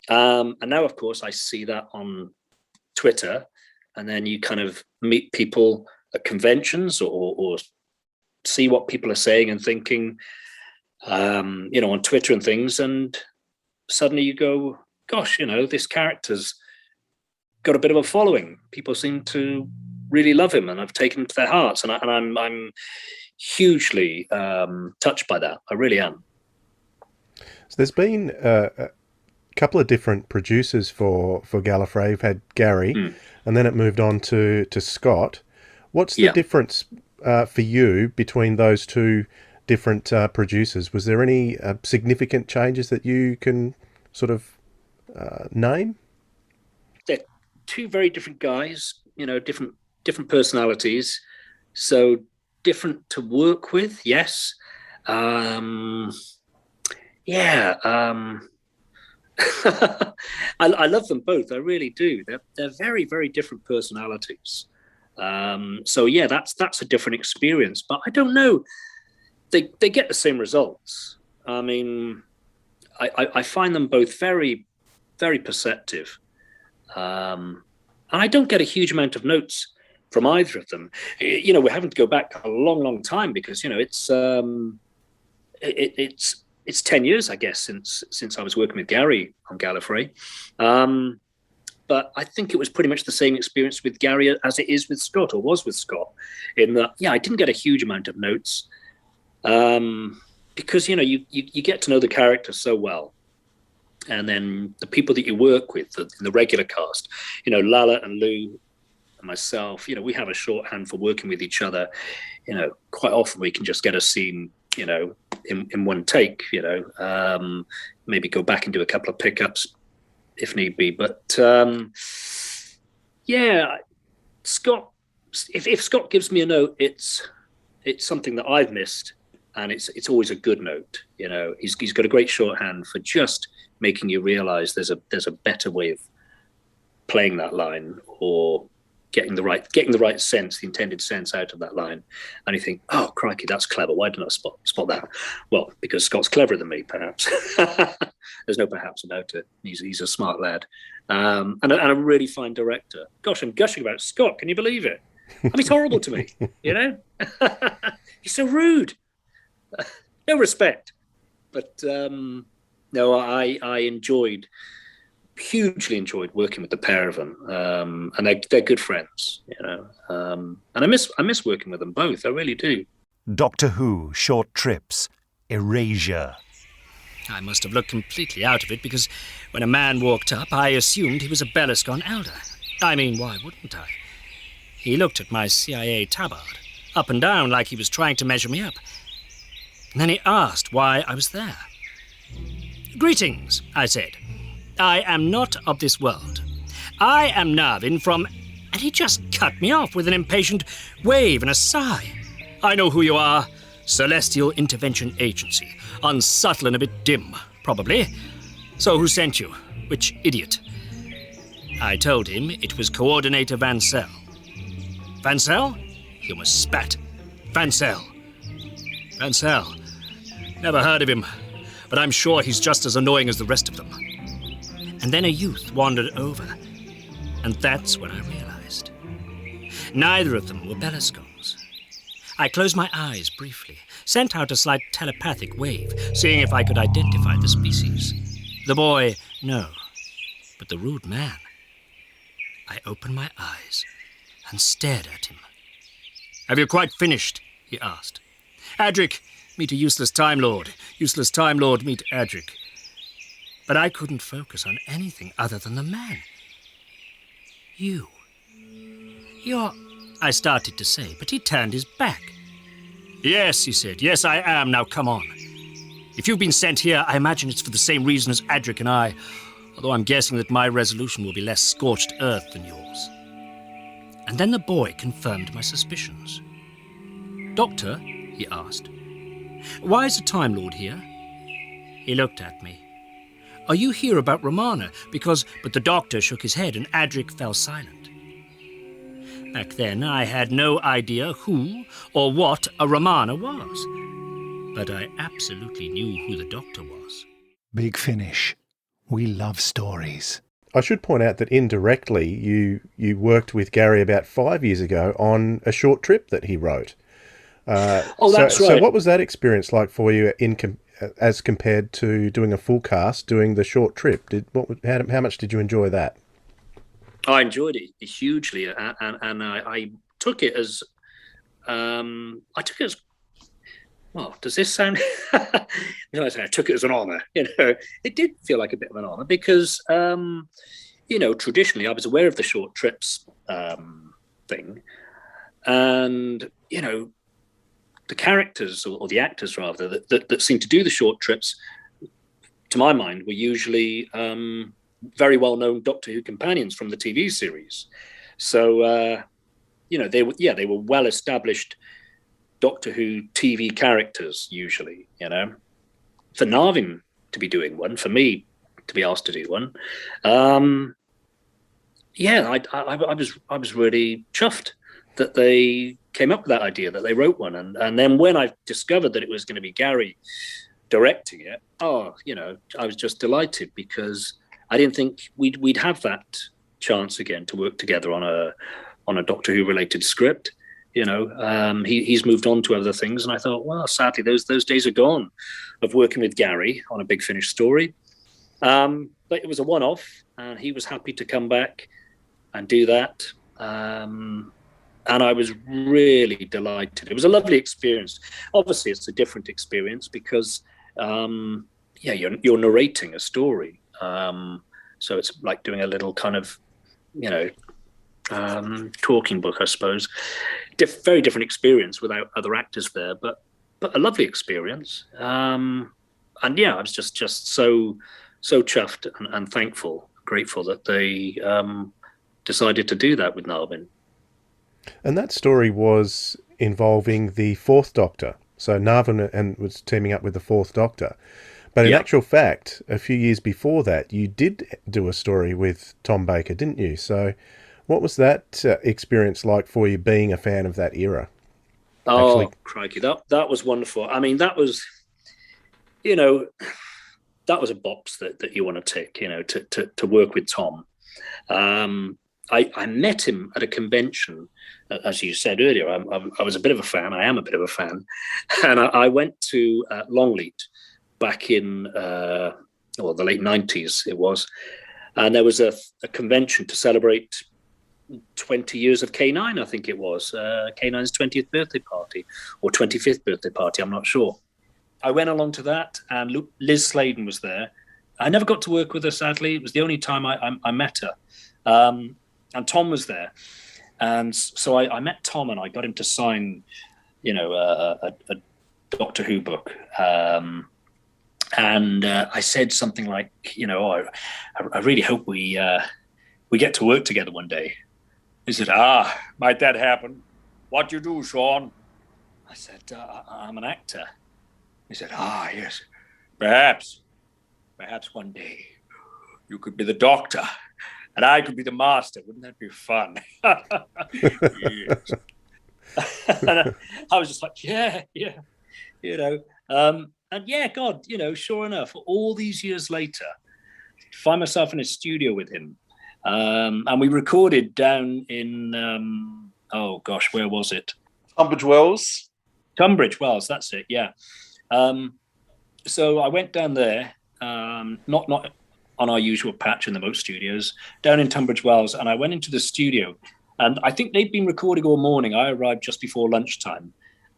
And now, of course, I see that on Twitter, and then you kind of meet people at conventions or see what people are saying and thinking, on Twitter and things. And suddenly you go, gosh, this character's got a bit of a following. People seem to really love him and have taken him to their hearts. And I'm hugely touched by that. I really am. So there's been a couple of different producers for Gallifrey. You've had Gary, and then it moved on to Scott. What's the difference for you between those two different producers? Was there any significant changes that you can sort of name? They're two very different guys, different personalities, so different to work with. Yes. I love them both. I really do. They're very, very different personalities. That's a different experience, but I don't know. They get the same results. I mean, I find them both very, very perceptive. And I don't get a huge amount of notes from either of them. We're having to go back a long, long time because, it's 10 years, I guess, since I was working with Gary on Gallifrey. But I think it was pretty much the same experience with Gary as it is with Scott, or was with Scott, in that, I didn't get a huge amount of notes because, you get to know the character so well. And then the people that you work with, the regular cast, Lala and Lou and myself, we have a shorthand for working with each other. Quite often we can just get a scene, in one take, maybe go back and do a couple of pickups if need be. But Scott, if Scott gives me a note, it's something that I've missed, and it's always a good note. He's got a great shorthand for just making you realize there's a better way of playing that line, or getting the right sense, the intended sense out of that line. And you think, oh, crikey, that's clever. Why didn't I spot that? Well, because Scott's cleverer than me, perhaps. There's no perhaps about it. He's a smart lad. And a really fine director. Gosh, I'm gushing about Scott. Can you believe it? He's horrible to me, He's so rude. No respect. But no, I hugely enjoyed working with the pair of them, and they're good friends, and I miss working with them both. I really do. Doctor Who Short Trips, Erasure. I must have looked completely out of it, because when a man walked up, I assumed he was a Beliscon elder. I mean, why wouldn't I? He looked at my CIA tabard, up and down like he was trying to measure me up. And then he asked why I was there. "Greetings," I said. "I am not of this world. I am Narvin from..." And he just cut me off with an impatient wave and a sigh. "I know who you are. Celestial Intervention Agency. Unsubtle and a bit dim, probably. So who sent you? Which idiot?" I told him it was Coordinator Vansell. "Vansell?" He almost spat. "Vansell. Never heard of him, but I'm sure he's just as annoying as the rest of them." And then a youth wandered over, and that's when I realized. Neither of them were Beliscons. I closed my eyes briefly, sent out a slight telepathic wave, seeing if I could identify the species. The boy, no. But the rude man. I opened my eyes and stared at him. "Have you quite finished?" he asked. "Adric, meet a useless Time Lord. Useless Time Lord, meet Adric." But I couldn't focus on anything other than the man. You're... I started to say, but he turned his back. "Yes," he said. "Yes, I am. Now come on. If you've been sent here, I imagine it's for the same reason as Adric and I, although I'm guessing that my resolution will be less scorched earth than yours." And then the boy confirmed my suspicions. "Doctor," he asked, "why is a Time Lord here?" He looked at me. "Are you here about Romana? Because..." But the doctor shook his head and Adric fell silent. Back then, I had no idea who or what a Romana was. But I absolutely knew who the doctor was. Big Finish. We love stories. I should point out that indirectly you worked with Gary about 5 years ago on a short trip that he wrote. That's right. So what was that experience like for you as compared to doing a full cast, doing the short trip? How much did you enjoy that? I enjoyed it hugely, and I took it as well. Does this sound? No, I took it as an honour. It did feel like a bit of an honour because traditionally I was aware of the short trips thing, and the characters or the actors rather that seemed to do the short trips, to my mind, were usually very well-known Doctor Who companions from the TV series. So, they were well-established Doctor Who TV characters, usually, For Narvin to be doing one, for me to be asked to do one, I was really chuffed that they came up with that idea, that they wrote one. And then when I discovered that it was going to be Gary directing it, I was just delighted because I didn't think we'd have that chance again to work together on a Doctor Who related script. He's moved on to other things, and I thought, well, sadly, those days are gone of working with Gary on a Big Finish story. But it was a one-off, and he was happy to come back and do that. And I was really delighted. It was a lovely experience. Obviously, it's a different experience because, you're narrating a story. So it's like doing a little kind of, talking book, I suppose. Very different experience without other actors there, but a lovely experience. I was just so chuffed and thankful, grateful that they decided to do that with Narvin. And that story was involving the Fourth Doctor. So Narvin and was teaming up with the Fourth Doctor. But in actual fact, a few years before that, you did do a story with Tom Baker, didn't you? So what was that experience like for you, being a fan of that era? Oh, crikey, that was wonderful. I mean, that was, that was a box that you want to tick, to work with Tom. I met him at a convention, as you said earlier. I was a bit of a fan. I am a bit of a fan. And I went to Longleat back in the late 90s it was. And there was a convention to celebrate 20 years of K9, I think it was. K9's 20th birthday party or 25th birthday party, I'm not sure. I went along to that, and Liz Sladen was there. I never got to work with her, sadly. It was the only time I met her. And Tom was there. And so I met Tom, and I got him to sign, a Doctor Who book. And I said something like, I really hope we get to work together one day. He said, might that happen? What do you do, Sean? I said, I'm an actor. He said, yes, perhaps one day you could be the Doctor and I could be the Master. Wouldn't that be fun? Yes. And I was just like, yeah. And yeah, God, sure enough, all these years later, find myself in a studio with him. And we recorded down in, where was it? Tunbridge Wells. Tunbridge Wells, that's it, yeah. So I went down there, not on our usual patch in the Moat Studios, down in Tunbridge Wells, and I went into the studio, and I think they'd been recording all morning. I arrived just before lunchtime,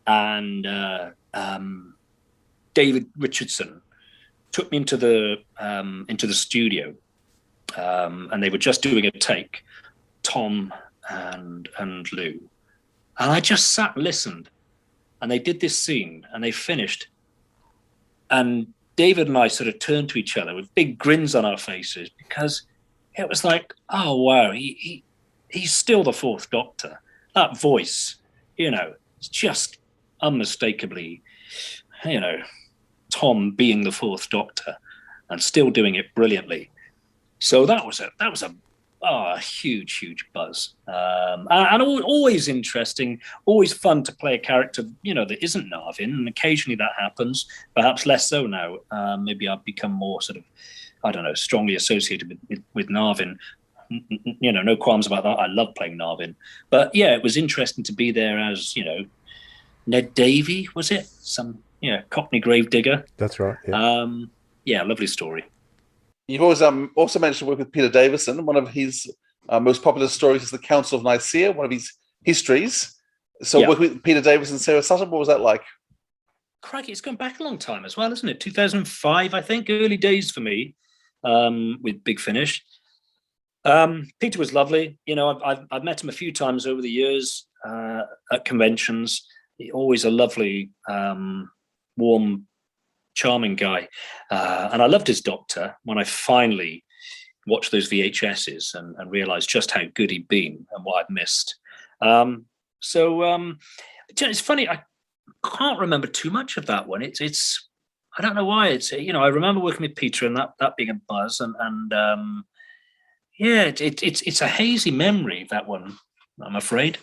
and David Richardson took me into the studio, and they were just doing a take, Tom and Lou, and I just sat and listened, and they did this scene, and they finished, and David and I sort of turned to each other with big grins on our faces, because it was like, oh wow, he's still the Fourth Doctor. That voice, it's just unmistakably, Tom being the Fourth Doctor and still doing it brilliantly. So that was a huge buzz, and always interesting, always fun to play a character that isn't Narvin, and occasionally that happens, perhaps less so now. Maybe I've become more sort of, I don't know, strongly associated with Narvin. No qualms about that. I love playing Narvin, but yeah, it was interesting to be there as Ned Davey, was it? Some Cockney gravedigger. That's right. Yeah, lovely story. You've always also managed to work with Peter Davison. One of his most popular stories is the Council of Nicaea, one of his histories. So working with Peter Davison and Sarah Sutton, what was that like? Crikey, it's gone back a long time as well, isn't it? 2005, I think, early days for me with Big Finish. Peter was lovely. I've met him a few times over the years at conventions. Always a lovely, warm, charming guy, and I loved his Doctor when I finally watched those VHSs and realized just how good he'd been and what I'd missed. It's funny, I can't remember too much of that one. It's I don't know why. It's I remember working with Peter and that being a buzz, and it's a hazy memory, that one, I'm afraid.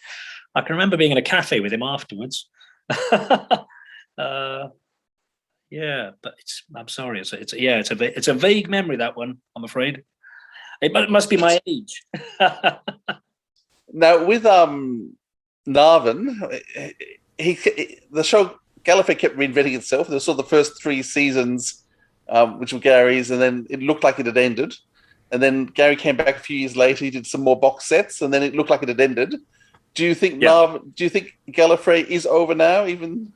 I can remember being in a cafe with him afterwards. Yeah, but I'm sorry. It's a vague memory, that one, I'm afraid. It must be my age. Now with Narvin, the show Gallifrey kept reinventing itself. There was sort of the first 3 seasons, which were Gary's, and then it looked like it had ended. And then Gary came back a few years later. He did some more box sets, and then it looked like it had ended. Do you think Narvin? Do you think Gallifrey is over now? Even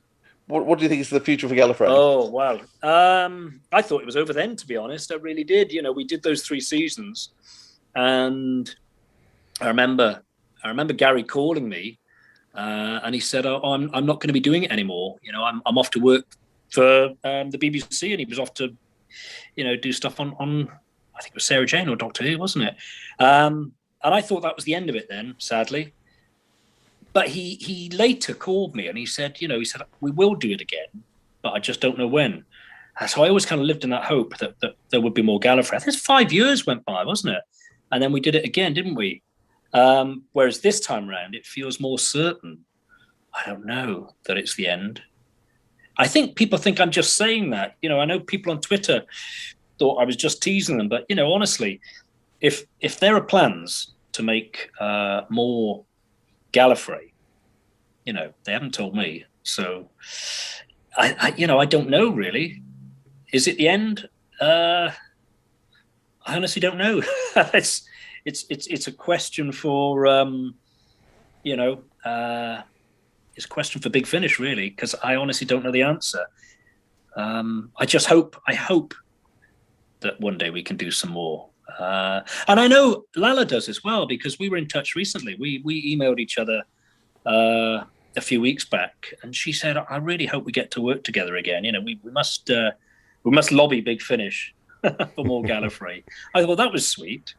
what do you think is the future for Gallifrey? Oh wow! I thought it was over then. To be honest, I really did. We did those 3 seasons, and I remember Gary calling me, and he said, "Oh, I'm not going to be doing it anymore. I'm off to work for the BBC," and he was off to, do stuff on I think it was Sarah Jane or Doctor Who, wasn't it? And I thought that was the end of it then, sadly. But he later called me and he said, we will do it again, but I just don't know when. And so I always kind of lived in that hope that there would be more Gallifrey. I think 5 years went by, wasn't it? And then we did it again, didn't we? Whereas this time around, it feels more certain. I don't know that it's the end. I think people think I'm just saying that. I know people on Twitter thought I was just teasing them, but honestly, if there are plans to make more Gallifrey, they haven't told me. So I don't know really. Is it the end? I honestly don't know. It's a question for it's a question for Big Finish really, because I honestly don't know the answer. I hope that one day we can do some more. And I know Lala does as well, because we were in touch recently. We emailed each other a few weeks back, and she said, "I really hope we get to work together again. We must lobby Big Finish for more Gallifrey." I thought, well, that was sweet.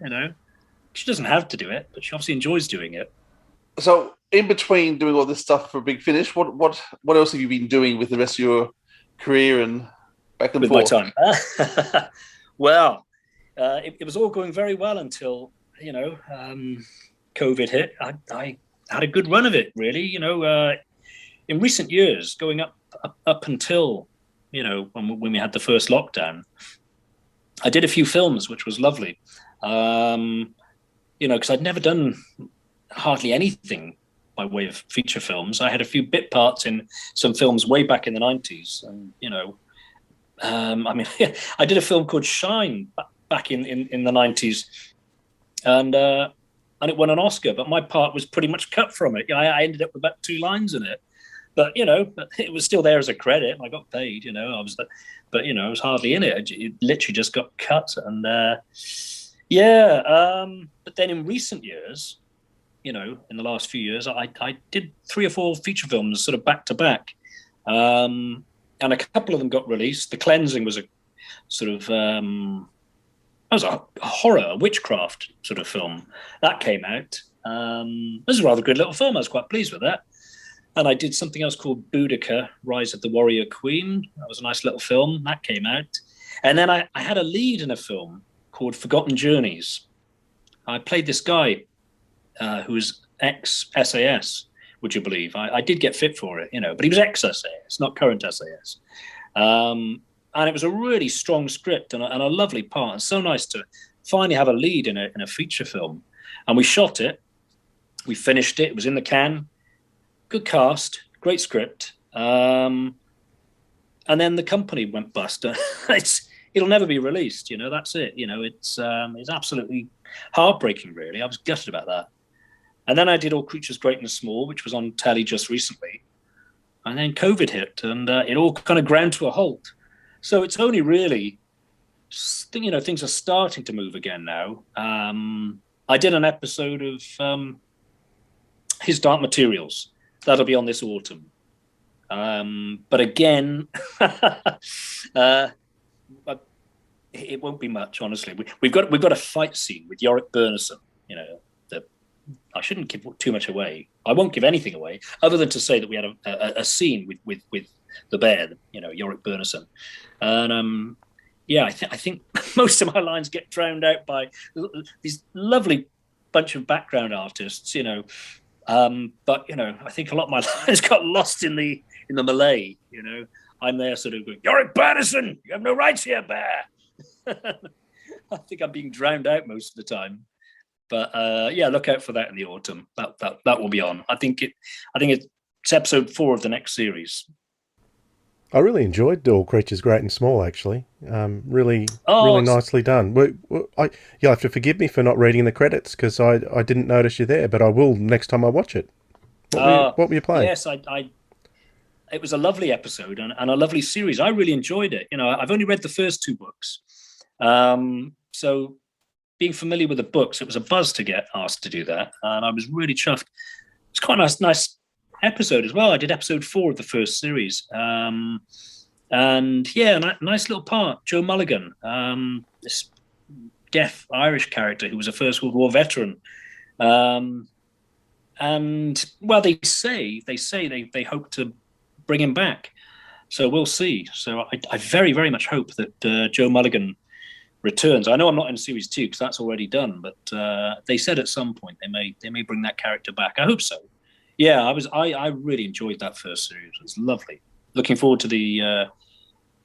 She doesn't have to do it, but she obviously enjoys doing it. So, in between doing all this stuff for Big Finish, what else have you been doing with the rest of your career and back and forth? With my time. Well, it was all going very well until COVID hit. I had a good run of it, really. In recent years, going up until when we had the first lockdown, I did a few films, which was lovely. Because I'd never done hardly anything by way of feature films. I had a few bit parts in some films way back in the 90s. And, I did a film called Shine back in the 90s. And it won an Oscar, but my part was pretty much cut from it. I ended up with about 2 lines in it. But, but it was still there as a credit. I got paid, I was hardly in it. It literally just got cut. And, but then in recent years, in the last few years, I did 3 or 4 feature films sort of back to back. And a couple of them got released. The Cleansing was a sort of, that was a horror, a witchcraft sort of film. That came out. This is a rather good little film. I was quite pleased with that. And I did something else called Boudica, Rise of the Warrior Queen. That was a nice little film. That came out. And then I had a lead in a film called Forgotten Journeys. I played this guy who was ex-SAS, would you believe? I did get fit for it, but he was ex-SAS, not current SAS. And it was a really strong script and a lovely part. And so nice to finally have a lead in a feature film. And we shot it. We finished it. It was in the can. Good cast, great script. And then the company went bust. It'll never be released, that's it. It's absolutely heartbreaking, really. I was gutted about that. And then I did All Creatures Great and Small, which was on telly just recently. And then COVID hit, and it all kind of ground to a halt. So it's only really, things are starting to move again now. I did an episode of His Dark Materials. That'll be on this autumn. But again, it won't be much, honestly. We've got a fight scene with Yorick Bernison. I shouldn't give too much away. I won't give anything away, other than to say that we had a scene with the bear, Yorick Bernison. And I think most of my lines get drowned out by these lovely bunch of background artists, But I think a lot of my lines got lost in the melee. I'm there sort of going, Yorick Bernison, you have no rights here, bear. I think I'm being drowned out most of the time. But look out for that in the autumn. That will be on. I think it's episode 4 of the next series. I really enjoyed All Creatures Great and Small, actually. Really nicely done. You have to forgive me for not reading the credits because I didn't notice you there, but I will next time I watch it. What were you playing? Yes, it was a lovely episode and a lovely series. I really enjoyed it. I've only read the first 2 books. So being familiar with the books, it was a buzz to get asked to do that. And I was really chuffed. It's quite a nice episode as well. I did episode 4 of the first series. A nice little part. Joe Mulligan, this deaf Irish character who was a First World War veteran. They say they hope to bring him back. So we'll see. So I very, very much hope that Joe Mulligan returns. I know I'm not in series 2 because that's already done, but they said at some point they may bring that character back. I hope so. Yeah, I really enjoyed that first series. It was lovely. Looking forward to the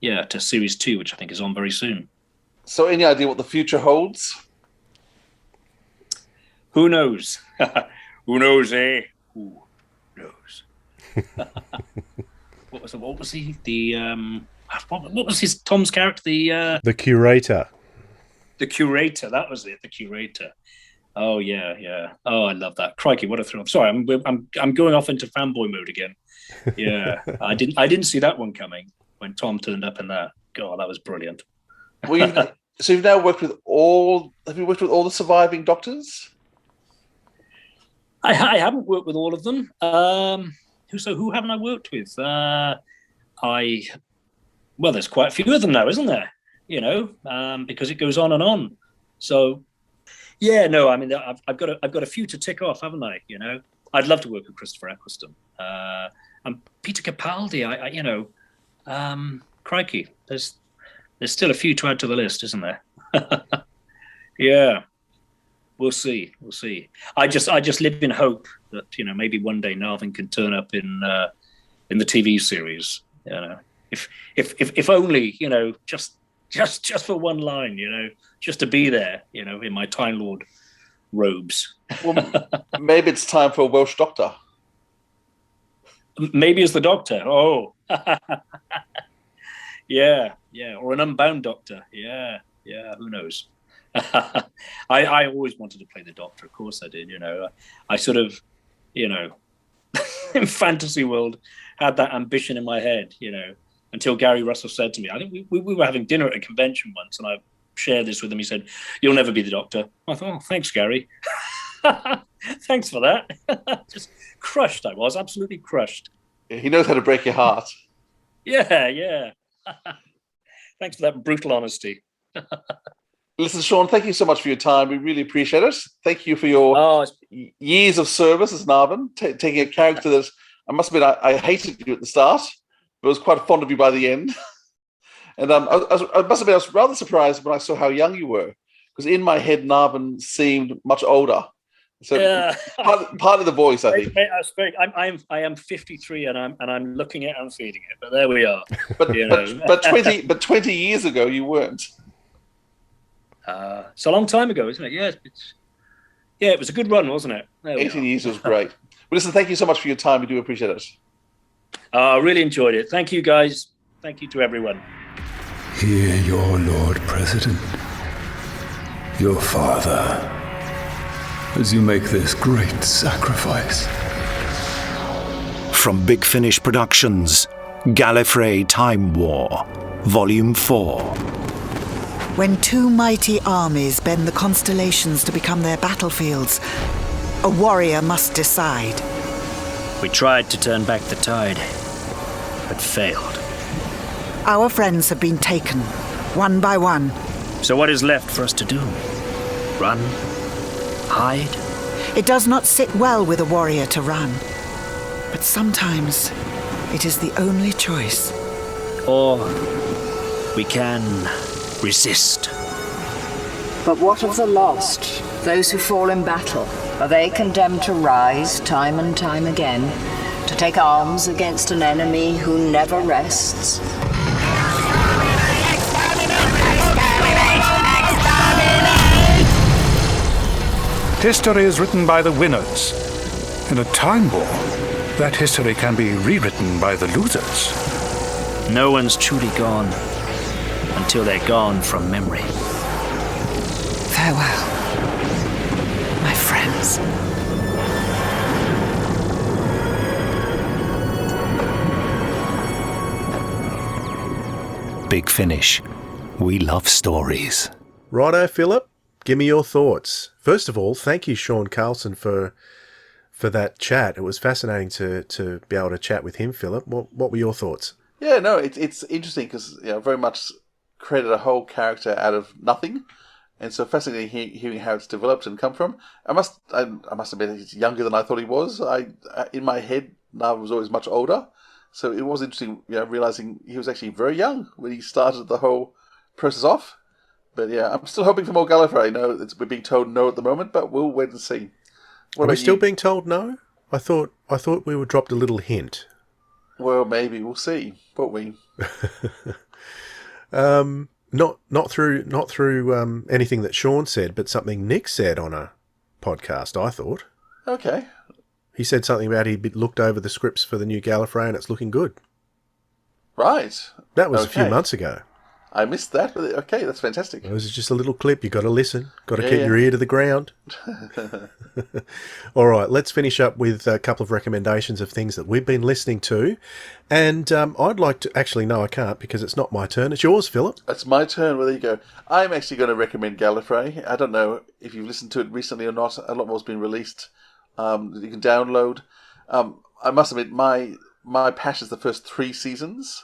to series 2, which I think is on very soon. So any idea what the future holds? Who knows? Who knows, eh? Who knows? What was Tom's character? The curator. The curator, that was it. The curator. Oh yeah. Oh, I love that. Crikey, what a thrill! Sorry, I'm going off into fanboy mode again. Yeah, I didn't see that one coming when Tom turned up in that. God, that was brilliant. Well, so you've now worked with all. Have you worked with all the surviving Doctors? I haven't worked with all of them. Who haven't I worked with? Well, there's quite a few of them now, isn't there? Because it goes on and on. So, yeah, no, I mean, I've got a few to tick off, haven't I? I'd love to work with Christopher Eccleston and Peter Capaldi. Crikey, there's still a few to add to the list, isn't there? Yeah, we'll see. I just live in hope that maybe one day Narvin can turn up in the TV series. If only just for one line, just to be there, in my Time Lord robes. Well, maybe it's time for a Welsh Doctor. Maybe as the Doctor. Oh, yeah, or an Unbound Doctor. Yeah. Who knows? I always wanted to play the Doctor. Of course, I did. I sort of, in fantasy world, had that ambition in my head. Until Gary Russell said to me, I think we were having dinner at a convention once, and I shared this with him. He said, "You'll never be the Doctor." I thought, "Oh, thanks, Gary." Thanks for that. Just crushed. I was absolutely crushed. He knows how to break your heart. Yeah. Thanks for that brutal honesty. Listen, Sean, thank you so much for your time. We really appreciate it. Thank you for your years of service as Narvin, taking a character that, I must admit, I hated you at the start, but was quite fond of you by the end. And I must admit, I was rather surprised when I saw how young you were, because in my head, Narvin seemed much older. So part of the voice, I think. That's great. I am 53, and I'm looking at it and feeding it. But there we are. But 20 years ago, you weren't. It's a long time ago, isn't it? Yeah, it was a good run, wasn't it? 18 years was great. Well, listen, thank you so much for your time. We do appreciate it. I really enjoyed it. Thank you, guys. Thank you to everyone. Hear your Lord President, your father, as you make this great sacrifice. From Big Finish Productions, Gallifrey Time War, Volume 4. When two mighty armies bend the constellations to become their battlefields, a warrior must decide. We tried to turn back the tide, but failed. Our friends have been taken, one by one. So what is left for us to do? Run? Hide? It does not sit well with a warrior to run. But sometimes it is the only choice. Or we can resist. But what of the lost? Those who fall in battle? Are they condemned to rise time and time again? To take arms against an enemy who never rests? History is written by the winners. In a time war, that history can be rewritten by the losers. No one's truly gone until they're gone from memory. Farewell, my friends. Big Finish. We love stories. Righto, Philip. Give me your thoughts. First of all, thank you, Seán Carlsen, for that chat. It was fascinating to be able to chat with him, Philip. What were your thoughts? Yeah, no, it's interesting because very much created a whole character out of nothing, and so fascinating hearing how it's developed and come from. I must admit he's younger than I thought he was. In my head, Narvin was always much older, so it was interesting, realizing he was actually very young when he started the whole process off. But yeah, I'm still hoping for more Gallifrey. No, we're being told no at the moment, but we'll wait and see. Are we still being told no? I thought we were dropped a little hint. Well, maybe we'll see, won't we? Not through anything that Sean said, but something Nick said on a podcast. I thought. Okay. He said something about he'd looked over the scripts for the new Gallifrey and it's looking good. Right. That was a few months ago. I missed that, but okay, that's fantastic. It was just a little clip. You got to listen. Got to keep your ear to the ground. All right, let's finish up with a couple of recommendations of things that we've been listening to. And I'd like to... Actually, no, I can't because it's not my turn. It's yours, Philip. It's my turn. Well, there you go. I'm actually going to recommend Gallifrey. I don't know if you've listened to it recently or not. A lot more's been released that you can download. I must admit, my passion is the first 3 seasons.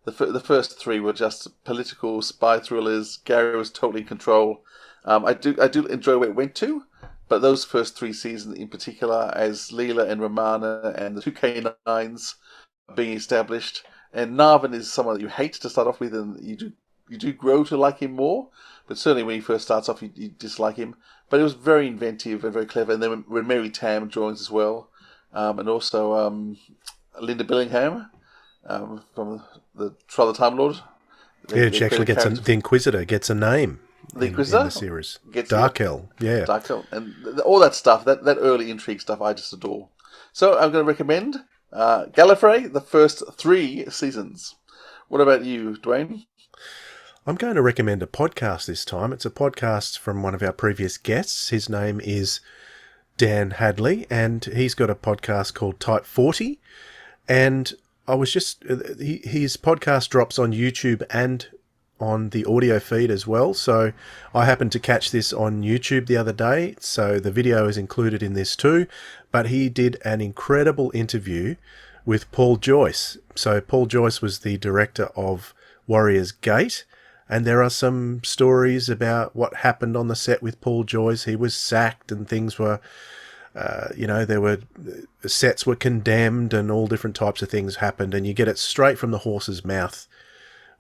The first 3 were just political spy thrillers. Gary was totally in control. I do enjoy where it went to, but those first 3 seasons in particular, as Leela and Romana and the 2 K9s being established, and Narvin is someone that you hate to start off with, and you do grow to like him more. But certainly when he first starts off, you dislike him. But it was very inventive and very clever. And then when Mary Tam joins as well, and also Linda Billingham. From the Trial of the Time Lord. Yeah, she actually gets the Inquisitor gets a name. The Inquisitor in the series. Darkel, yeah. Darkel, and all that stuff, that early intrigue stuff, I just adore. So I'm going to recommend Gallifrey, the first 3 seasons. What about you, Dwayne? I'm going to recommend a podcast this time. It's a podcast from one of our previous guests. His name is Dan Hadley, and he's got a podcast called Type 40. And I was just... his podcast drops on YouTube and on the audio feed as well. So I happened to catch this on YouTube the other day, so the video is included in this too. But he did an incredible interview with Paul Joyce. So Paul Joyce was the director of Warriors Gate, and there are some stories about what happened on the set with Paul Joyce. He was sacked and things were, there were sets were condemned and all different types of things happened, and you get it straight from the horse's mouth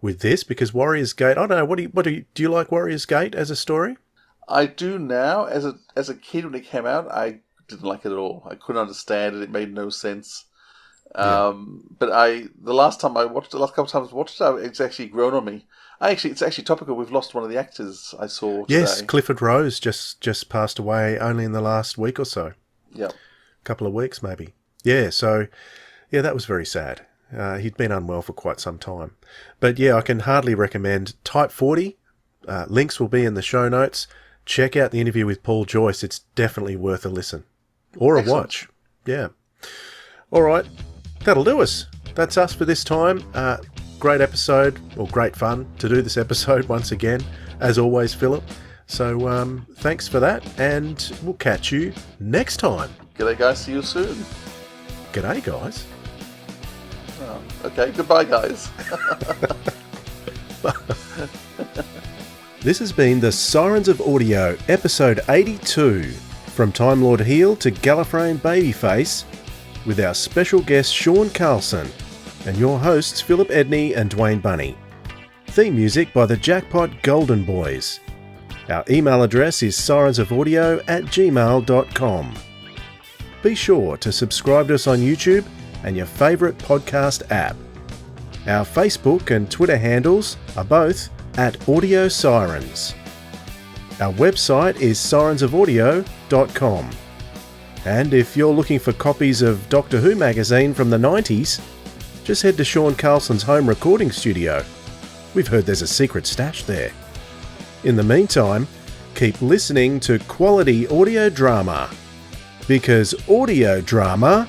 with this, because Warriors Gate, I don't know, do you like Warriors Gate as a story? I do now. As a kid when it came out, I didn't like it at all. I couldn't understand it. It made no sense. Yeah. But the last couple of times I watched it, it's actually grown on me. It's actually topical. We've lost one of the actors I saw today. Yes, Clifford Rose just passed away only in the last week or so. Yeah. Couple of weeks maybe. Yeah, so yeah, that was very sad. He'd been unwell for quite some time. But yeah, I can hardly recommend Type 40. Links will be in the show notes. Check out the interview with Paul Joyce. It's definitely worth a listen. Or a watch. Yeah. All right. That'll do us. That's us for this time. Great episode, or great fun to do this episode once again. As always, Philip. So thanks for that, and we'll catch you next time. G'day, guys. See you soon. G'day, guys. Oh, okay, goodbye, guys. This has been the Sirens of Audio, episode 82, from Time Lord Heel to Gallifreyan Babyface, with our special guest Seán Carlsen, and your hosts Philip Edney and Dwayne Bunny. Theme music by the Jackpot Golden Boys. Our email address is sirensofaudio@gmail.com. Be sure to subscribe to us on YouTube and your favourite podcast app. Our Facebook and Twitter handles are both @Audio Sirens. Our website is sirensofaudio.com. And if you're looking for copies of Doctor Who magazine from the 90s, just head to Seán Carlsen's home recording studio. We've heard there's a secret stash there. In the meantime, keep listening to quality audio drama. Because audio drama...